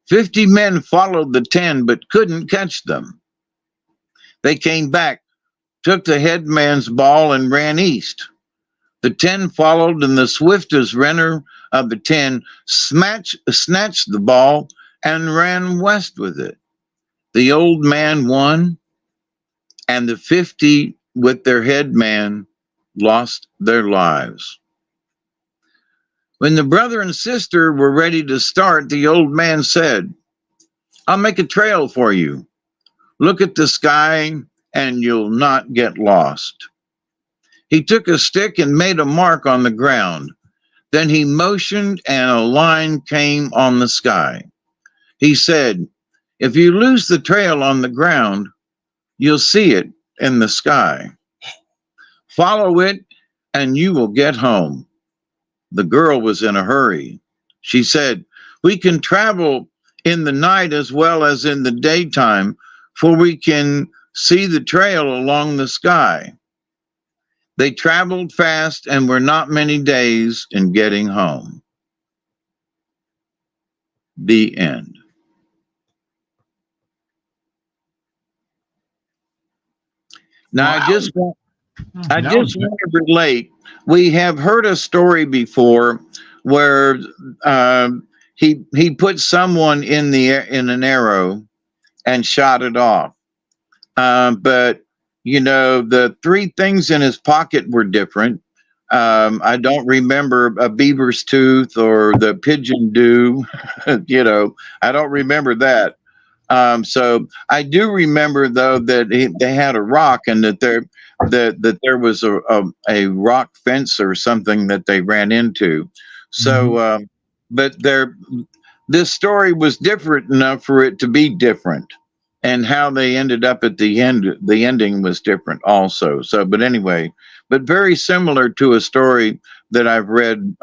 50 men followed the 10, but couldn't catch them. They came back, took the head man's ball, and ran east. The 10 followed, and the swiftest runner of the 10 snatched the ball and ran west with it. The old man won, and the 50 with their head man lost their lives. When the brother and sister were ready to start, the old man said, "I'll make a trail for you. Look at the sky and you'll not get lost." He took a stick and made a mark on the ground. Then he motioned and a line came on the sky. He said, "If you lose the trail on the ground, you'll see it in the sky. Follow it and you will get home." The girl was in a hurry. She said, "We can travel in the night as well as in the daytime, for we can see the trail along the sky." They traveled fast and were not many days in getting home. The end. Now, Wow. I just want to relate. We have heard a story before where he put someone in in an arrow and shot it off. But you know, the three things in his pocket were different. I don't remember a beaver's tooth or the pigeon dew. You know, I don't remember that. So I do remember though that they had a rock and that there was a rock fence or something that they ran into. So, but this story was different enough for it to be different, and how they ended up at the end, the ending was different also. So, but anyway, but very similar to a story that I've read,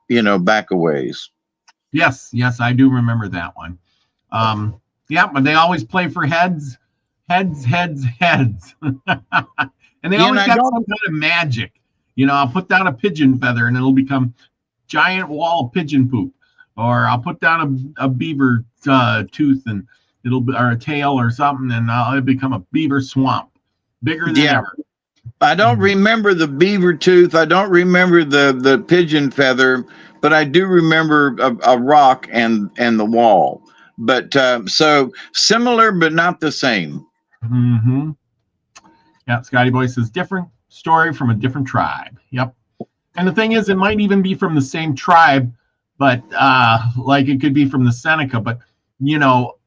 you know, back a ways. Yes, I do remember that one. Yeah, but they always play for heads. And they always got some kind of magic. You know, I'll put down a pigeon feather and it'll become giant wall of pigeon poop. Or I'll put down a beaver tooth and it'll be, or a tail or something, and it'll become a beaver swamp, bigger than ever. I don't remember the beaver tooth. I don't remember the pigeon feather, but I do remember a rock and the wall. But so similar, but not the same. Yeah, Scotty Boy says different story from a different tribe. Yep. And the thing is, it might even be from the same tribe, but like it could be from the Seneca. But you know,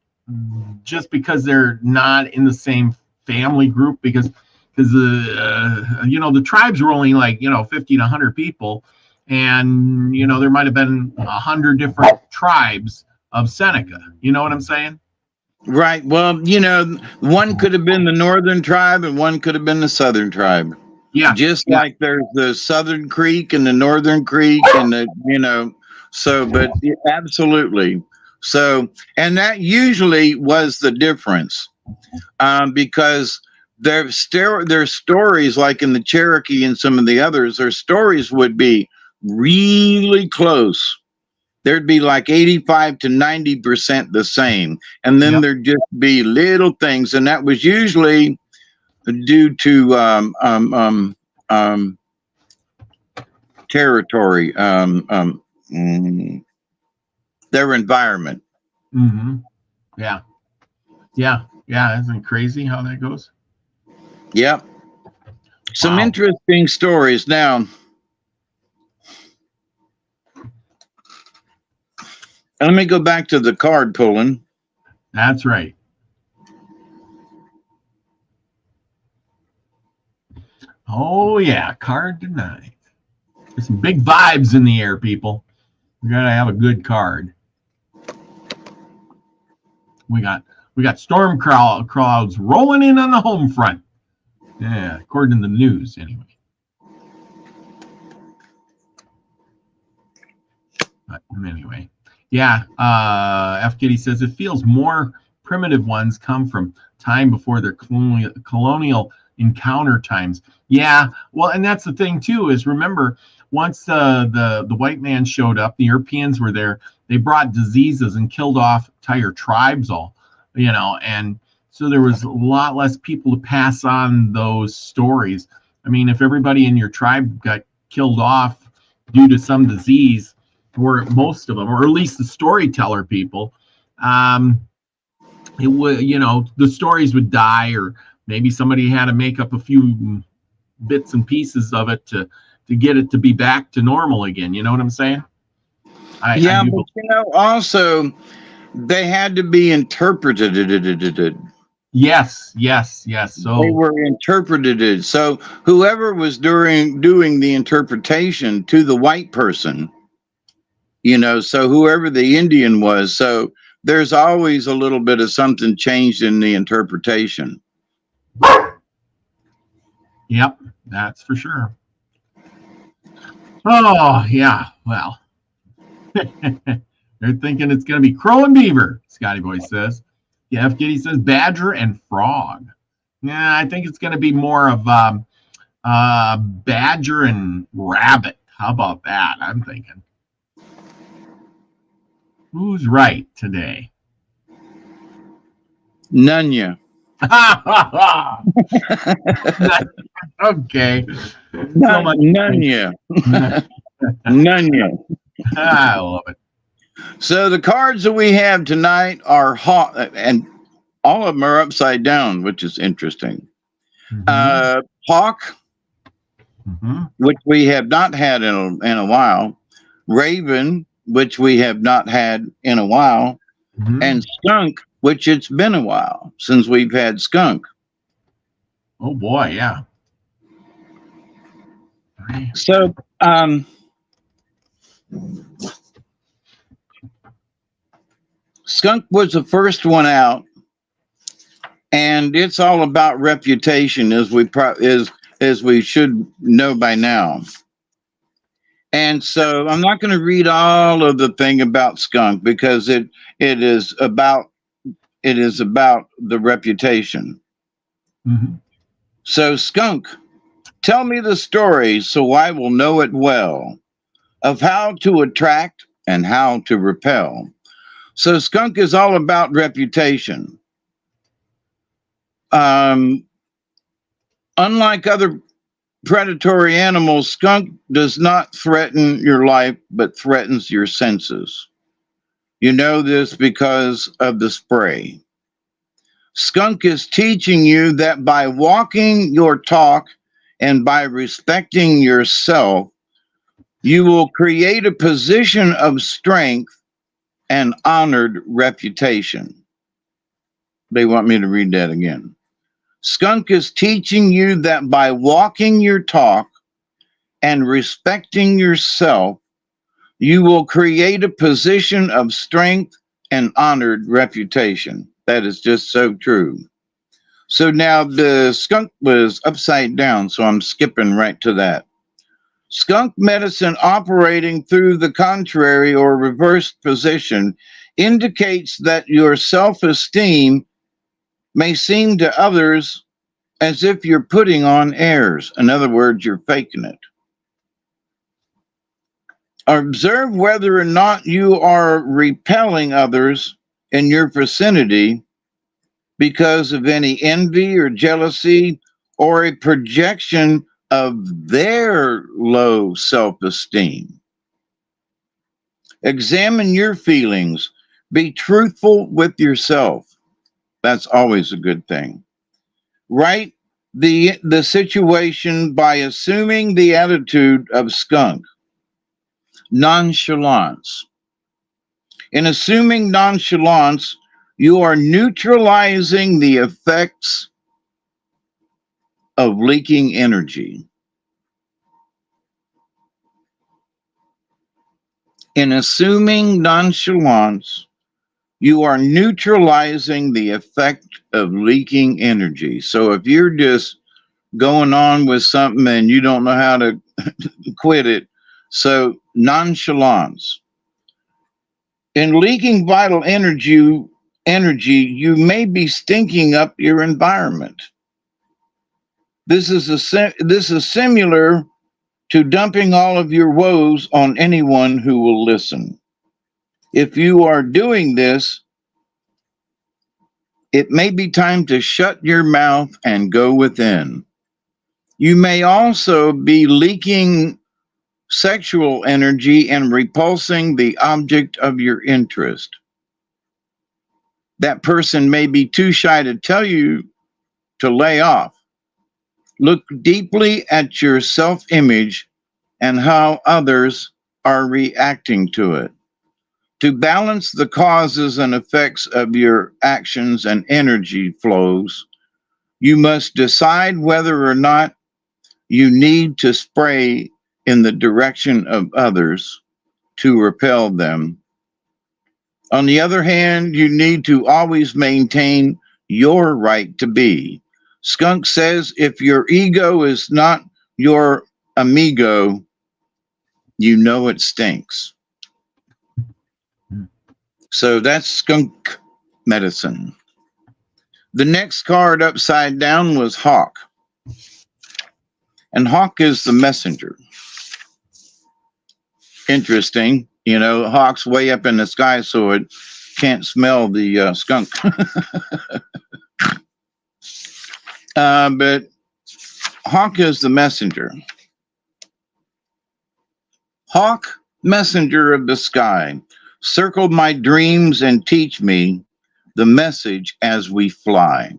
just because they're not in the same family group, because you know, the tribes were only like, you know, 50 to 100 people, and you know, there might have been 100 different tribes of Seneca. You know what I'm saying? Right. Well, you know, one could have been the northern tribe and one could have been the southern tribe. Yeah. Just like there's the Southern Creek and the Northern Creek and the, you know, so, but absolutely. So, and that usually was the difference, because their stories, like in the Cherokee and some of the others, their stories would be really close. There'd be like 85 to 90% the same. And then there'd just be little things. And that was usually due to territory, their environment. Yeah. Isn't it crazy how that goes? Yep. Some interesting stories. Now, let me go back to the card pulling. That's right. Oh yeah, card tonight. There's some big vibes in the air, people. We gotta have a good card. We got storm clouds rolling in on the home front. Yeah, according to the news, anyway. But anyway, yeah. F. Kitty says it feels more primitive ones come from time before their colonial encounter times. Yeah, well, and that's the thing too. Is remember, once the white man showed up, the Europeans were there. They brought diseases and killed off entire tribes, all, you know, and so there was a lot less people to pass on those stories. I mean, if everybody in your tribe got killed off due to some disease, or most of them, or at least the storyteller people, it would, you know, the stories would die, or maybe somebody had to make up a few bits and pieces of it to get it to be back to normal again. You know what I'm saying? But you know, also they had to be interpreted. Yes. So they were interpreted. So whoever was doing the interpretation to the white person, you know, so whoever the Indian was, so there's always a little bit of something changed in the interpretation. Yep, that's for sure. Oh, yeah, well. They're thinking it's going to be crow and beaver, Scotty Boy says. Yeah, F. Kitty says badger and frog. Yeah, I think it's going to be more of badger and rabbit. How about that? I'm thinking. Who's right today? Nunya. Okay. So None, much. none you. None you. I love it. So the cards that we have tonight are Hawk, and all of them are upside down, which is interesting. Mm-hmm. Hawk, Mm-hmm. which we have not had in a while. Raven, which we have not had in a while. Mm-hmm. And Skunk, which it's been a while since we've had Skunk. Oh boy, yeah. So, Skunk was the first one out, and it's all about reputation, as we should know by now. And so, I'm not going to read all of the thing about Skunk because it is about the reputation. Mm-hmm. So, Skunk, tell me the story so I will know it well, of how to attract and how to repel. So Skunk is all about reputation. Unlike other predatory animals, skunk does not threaten your life, but threatens your senses. You know this because of the spray. Skunk is teaching you that by walking your talk and by respecting yourself, you will create a position of strength and honored reputation. They want me to read that again. Skunk is teaching you that by walking your talk and respecting yourself, you will create a position of strength and honored reputation. That is just so true. So now the skunk was upside down, so I'm skipping right to that. Skunk medicine operating through the contrary or reversed position indicates that your self-esteem may seem to others as if you're putting on airs. In other words, you're faking it. Observe whether or not you are repelling others in your vicinity because of any envy or jealousy or a projection of their low self-esteem. Examine your feelings. Be truthful with yourself. That's always a good thing. Write the situation by assuming the attitude of skunk. Nonchalance. In assuming nonchalance, you are neutralizing the effects of leaking energy. In assuming nonchalance, you are neutralizing the effect of leaking energy. So if you're just going on with something and you don't know how to quit it, so nonchalance. In leaking vital energy, you may be stinking up your environment. This is similar to dumping all of your woes on anyone who will listen. If you are doing this, it may be time to shut your mouth and go within. You may also be leaking sexual energy and repulsing the object of your interest. That person may be too shy to tell you to lay off. Look deeply at your self-image and how others are reacting to it. To balance the causes and effects of your actions and energy flows, you must decide whether or not you need to spray in the direction of others to repel them. On the other hand, you need to always maintain your right to be. Skunk says if your ego is not your amigo, you know it stinks. So that's skunk medicine. The next card upside down was Hawk. And Hawk is the messenger. Interesting. You know, Hawk's way up in the sky, so it can't smell the skunk. But Hawk is the messenger. Hawk, messenger of the sky, circle my dreams and teach me the message as we fly.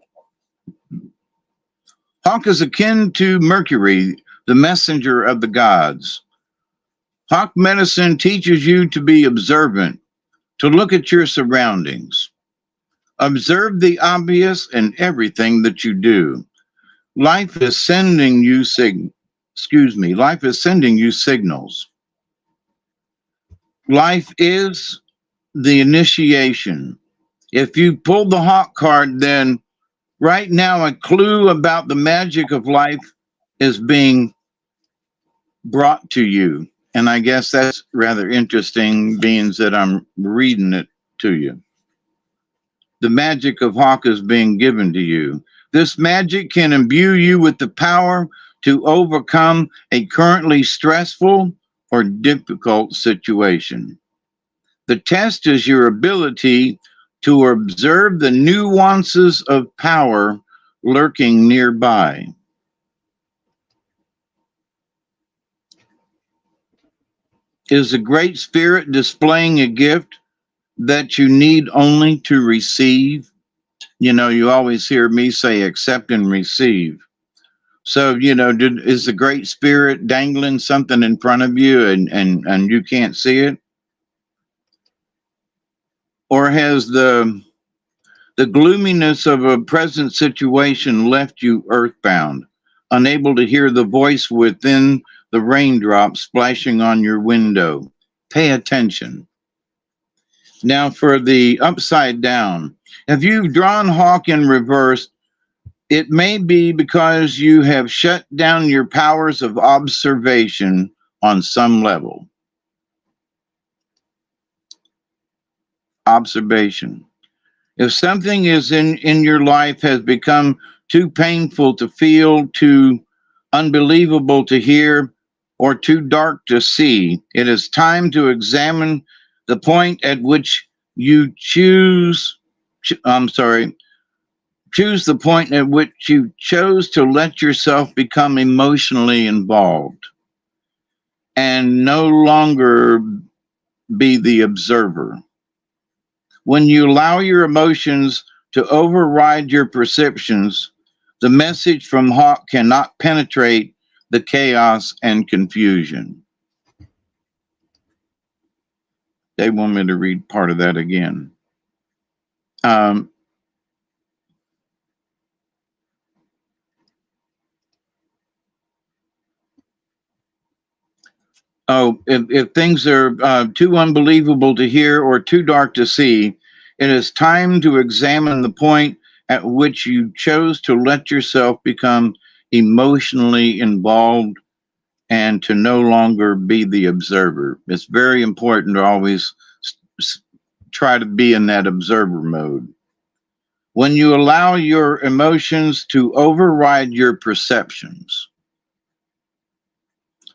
Hawk is akin to Mercury, the messenger of the gods. Hawk medicine teaches you to be observant, to look at your surroundings. Observe the obvious in everything that you do. Life is sending you life is sending you signals. Life is the initiation. If you pull the Hawk card, then right now a clue about the magic of life is being brought to you. And I guess that's rather interesting, being that I'm reading it to you. The magic of Hawk is being given to you. This magic can imbue you with the power to overcome a currently stressful or difficult situation. The test is your ability to observe the nuances of power lurking nearby. Is the Great Spirit displaying a gift that you need only to receive? You know, you always hear me say accept and receive. So, you know, is the Great Spirit dangling something in front of you and you can't see it? Or has the gloominess of a present situation left you earthbound, unable to hear the voice within the raindrops splashing on your window? Pay attention. Now for the upside down. If you've drawn Hawk in reverse, it may be because you have shut down your powers of observation on some level. Observation. If something is in your life has become too painful to feel, too unbelievable to hear, or too dark to see, it is time to examine the point at which you choose the point at which you chose to let yourself become emotionally involved and no longer be the observer. When you allow your emotions to override your perceptions, the message from Hawk cannot penetrate the chaos and confusion. They want me to read part of that again. If things are too unbelievable to hear or too dark to see, it is time to examine the point at which you chose to let yourself become emotionally involved and to no longer be the observer. It's very important to always try to be in that observer mode. When you allow your emotions to override your perceptions,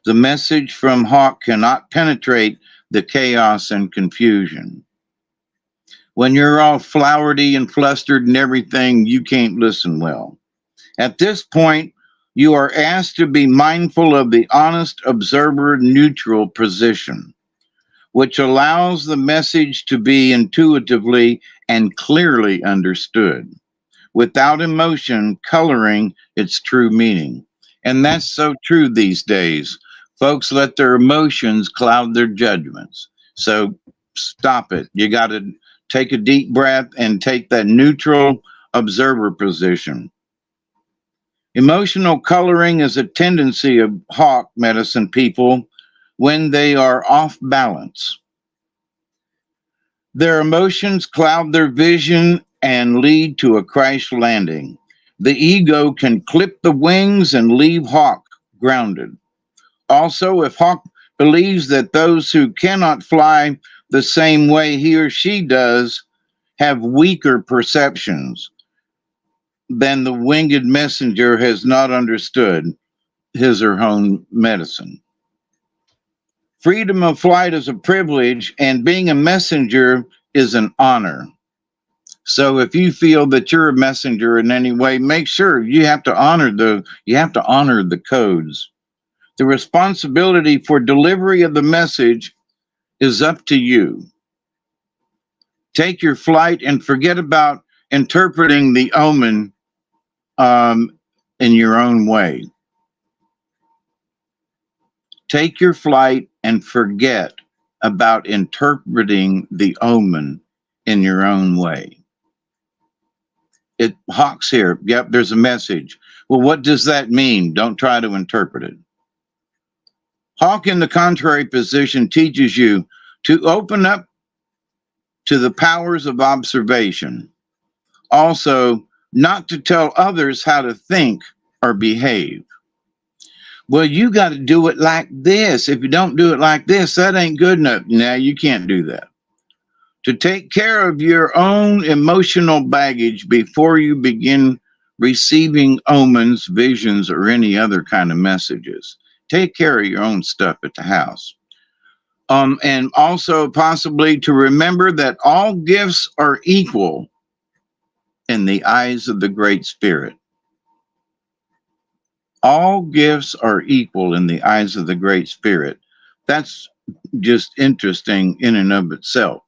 the message from Hawk cannot penetrate the chaos and confusion. When you're all flowery and flustered and everything, you can't listen well. At this point, you are asked to be mindful of the honest observer neutral position, which allows the message to be intuitively and clearly understood, without emotion coloring its true meaning. And that's so true these days. Folks let their emotions cloud their judgments. So stop it. You got to take a deep breath and take that neutral observer position. Emotional coloring is a tendency of Hawk medicine people when they are off balance. Their emotions cloud their vision and lead to a crash landing. The ego can clip the wings and leave Hawk grounded. Also, if Hawk believes that those who cannot fly the same way he or she does have weaker perceptions, then the winged messenger has not understood his or her own medicine. Freedom of flight is a privilege, and being a messenger is an honor. So if you feel that you're a messenger in any way, make sure you have to honor the codes. The responsibility for delivery of the message is up to you. Take your flight and forget about interpreting the omen in your own way. Take your flight and forget about interpreting the omen in your own way. Hawk's here. Yep, there's a message. Well, what does that mean? Don't try to interpret it. Hawk in the contrary position teaches you to open up to the powers of observation. Also, not to tell others how to think or behave. Well, you got to do it like this. If you don't do it like this, that ain't good enough. Now, you can't do that. To take care of your own emotional baggage before you begin receiving omens, visions, or any other kind of messages. Take care of your own stuff at the house. And also possibly to remember that all gifts are equal in the eyes of the Great Spirit. All gifts are equal in the eyes of the Great Spirit. That's just interesting in and of itself.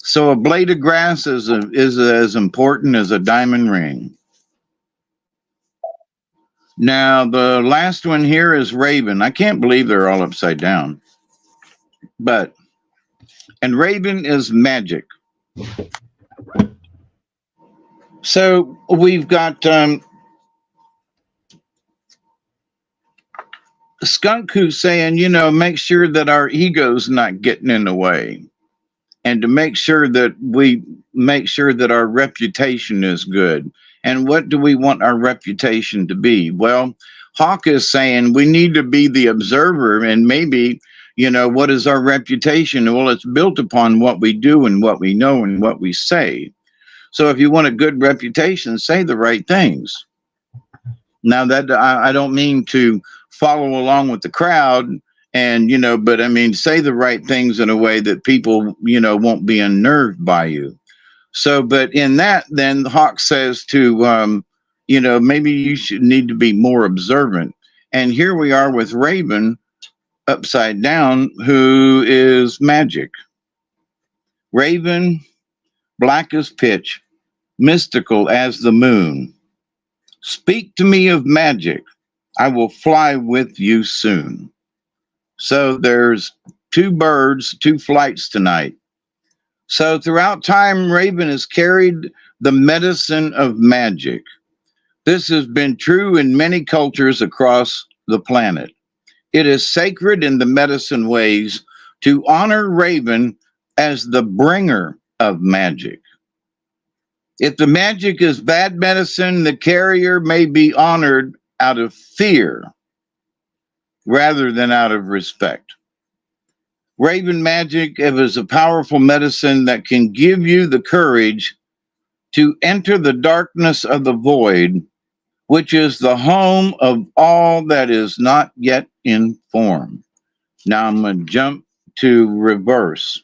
So a blade of grass is as important as a diamond ring. Now, the last one here is Raven. I can't believe they're all upside down. And Raven is magic. So we've got Skunk who's saying, make sure that our ego's not getting in the way. And to make sure that our reputation is good. And what do we want our reputation to be? Well, Hawk is saying we need to be the observer, and maybe, what is our reputation? Well, it's built upon what we do and what we know and what we say. So if you want a good reputation, say the right things. Now, that I don't mean to follow along with the crowd, and but I mean, say the right things in a way that people won't be unnerved by you. So, but in that, then Hawk says to maybe you need to be more observant. And here we are with Raven upside down, who is magic. Raven, black as pitch, mystical as the moon. Speak to me of magic. I will fly with you soon. So there's two birds, two flights tonight. So throughout time, Raven has carried the medicine of magic. This has been true in many cultures across the planet. It is sacred in the medicine ways to honor Raven as the bringer of magic. If the magic is bad medicine, the carrier may be honored out of fear rather than out of respect. Raven magic is a powerful medicine that can give you the courage to enter the darkness of the void, which is the home of all that is not yet in form. Now I'm going to jump to reverse.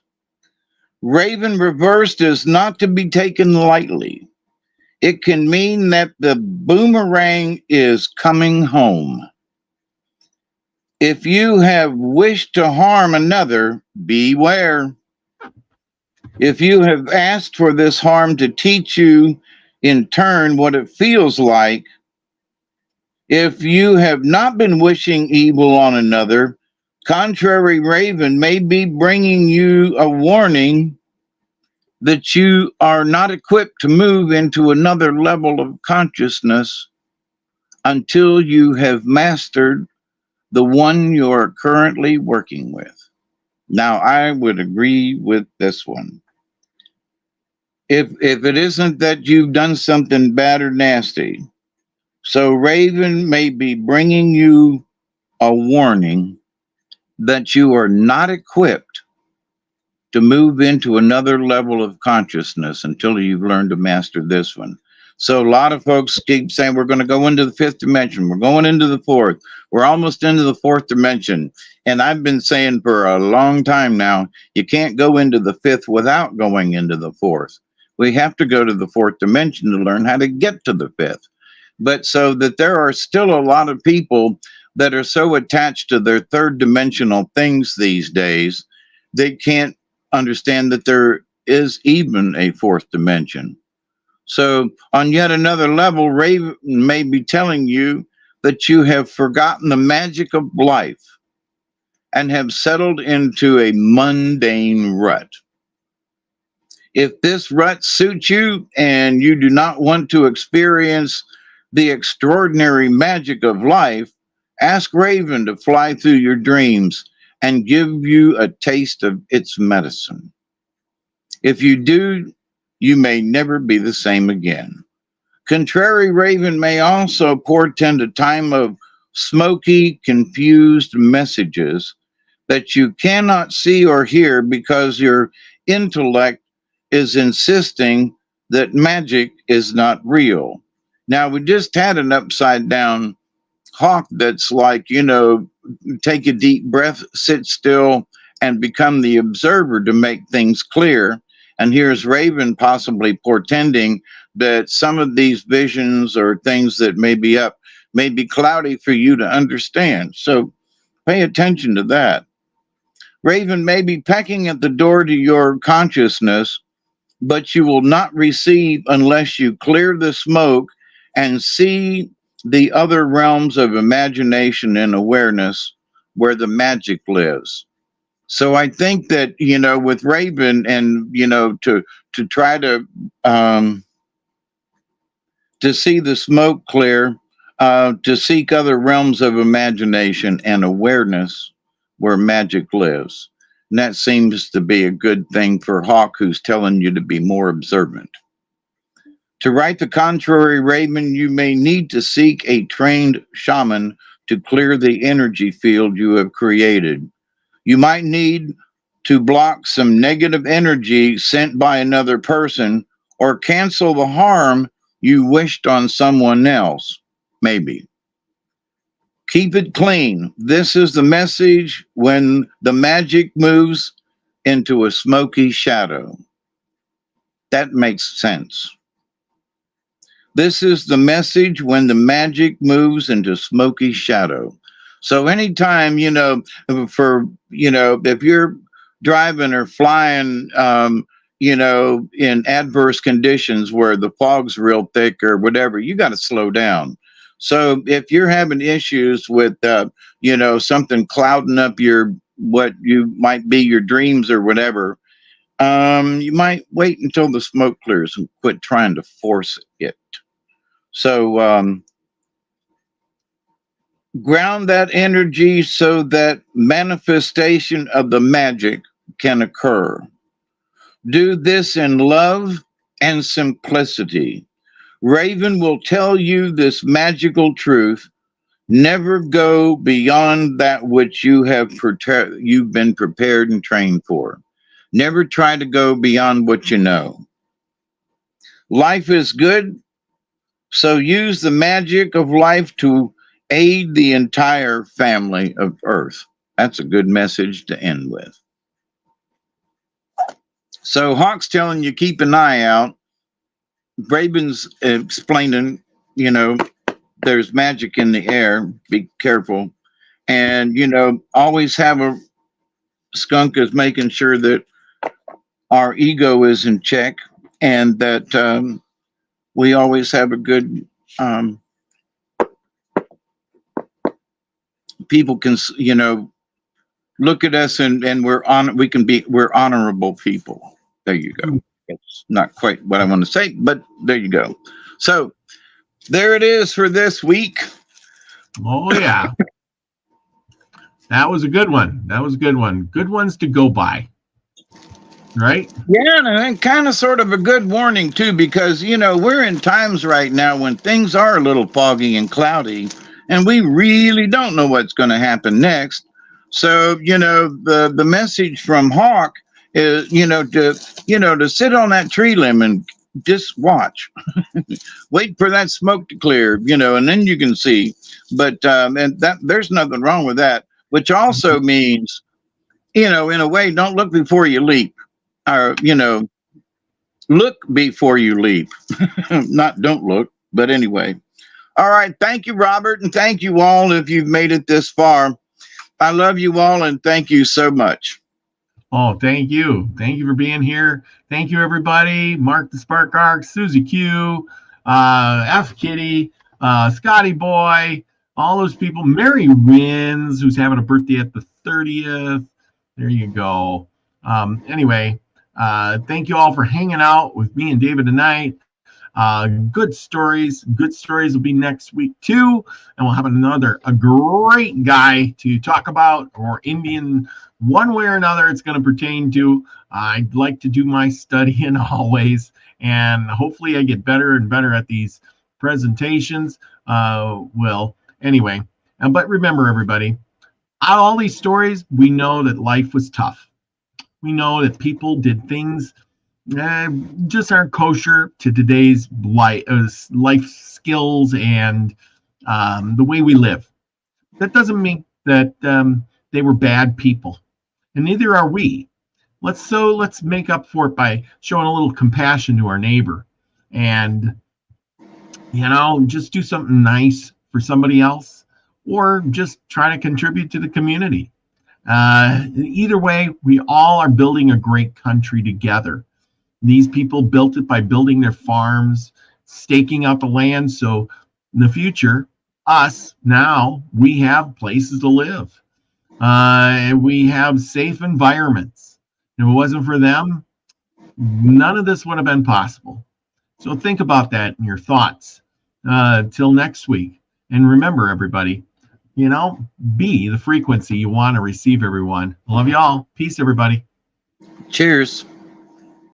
Raven reversed is not to be taken lightly. It can mean that the boomerang is coming home. If you have wished to harm another, beware. If you have asked for this harm to teach you in turn what it feels like, if you have not been wishing evil on another, contrary Raven may be bringing you a warning that you are not equipped to move into another level of consciousness until you have mastered the one you are currently working with. Now, I would agree with this one. If it isn't that you've done something bad or nasty, so Raven may be bringing you a warning that you are not equipped to move into another level of consciousness until you've learned to master this one. So a lot of folks keep saying we're going to go into the fifth dimension. We're going into the fourth. We're almost into the fourth dimension. And I've been saying for a long time now, you can't go into the fifth without going into the fourth. We have to go to the fourth dimension to learn how to get to the fifth. But so that there are still a lot of people that are so attached to their third dimensional things these days, they can't understand that there is even a fourth dimension. So, on yet another level, Raven may be telling you that you have forgotten the magic of life and have settled into a mundane rut. If this rut suits you and you do not want to experience the extraordinary magic of life, ask Raven to fly through your dreams and give you a taste of its medicine. If you do, you may never be the same again. Contrary Raven may also portend a time of smoky, confused messages that you cannot see or hear because your intellect is insisting that magic is not real. Now, we just had an upside down hawk that's like, take a deep breath, sit still, and become the observer to make things clear. And here's Raven possibly portending that some of these visions or things that may be up may be cloudy for you to understand. So pay attention to that. Raven may be pecking at the door to your consciousness, but you will not receive unless you clear the smoke and see the other realms of imagination and awareness where the magic lives. So I think that, with Raven and, to try to see the smoke clear, to seek other realms of imagination and awareness where magic lives. And that seems to be a good thing for Hawk, who's telling you to be more observant. To write the contrary, Raven, you may need to seek a trained shaman to clear the energy field you have created. You might need to block some negative energy sent by another person or cancel the harm you wished on someone else, maybe. Keep it clean. This is the message when the magic moves into a smoky shadow. That makes sense. This is the message when the magic moves into smoky shadow. So anytime, if you're driving or flying, in adverse conditions where the fog's real thick or whatever, you got to slow down. So if you're having issues with, something clouding up what you might be your dreams or whatever, you might wait until the smoke clears and quit trying to force it. So ground that energy so that manifestation of the magic can occur. Do this in love and simplicity. Raven will tell you this magical truth. Never go beyond that which you've been prepared and trained for. Never try to go beyond what you know. Life is good, so use the magic of life to aid the entire family of Earth. That's a good message to end with. So Hawk's telling you keep an eye out. Raven's explaining, there's magic in the air. Be careful. And, always have a skunk is making sure that our ego is in check and that we always have a good, people can, look at us and we're honorable people. There you go. It's not quite what I want to say, but there you go. So there it is for this week. Oh, yeah. That was a good one. Good ones to go by. Right? Yeah, and kind of sort of a good warning, too, because, we're in times right now when things are a little foggy and cloudy, and we really don't know what's going to happen next. So, the message from Hawk is, to sit on that tree limb and just watch. Wait for that smoke to clear, you know, and then you can see. But and that there's nothing wrong with that, which also means, you know, in a way, don't look before you leap, or, you know, look before you leap. Not don't look, but anyway. All right. Thank you, Robert. And thank you all if you've made it this far. I love you all, and thank you so much. Oh, thank you. Thank you for being here. Thank you, everybody. Mark the Spark Arc, Susie Q, F Kitty, Scotty Boy, all those people. Mary Wins, who's having a birthday at the 30th. There you go. Anyway, thank you all for hanging out with me and David tonight. Good stories will be next week too, and we'll have a great guy to talk about, or Indian, one way or another it's going to pertain to. I'd like to do my studying always, and hopefully I get better and better at these presentations. Well, anyway, but remember, everybody, out of all these stories, we know that life was tough. We know that people did things just aren't kosher to today's life skills and the way we live. That doesn't mean that they were bad people, and neither are we. Let's make up for it by showing a little compassion to our neighbor, and just do something nice for somebody else, or just try to contribute to the community. Either way, we all are building a great country together. These people built it by building their farms, staking out the land. So in the future, we have places to live. We have safe environments. If it wasn't for them, none of this would have been possible. So think about that in your thoughts till next week. And remember, everybody, be the frequency you want to receive, everyone. I love you all. Peace, everybody. Cheers.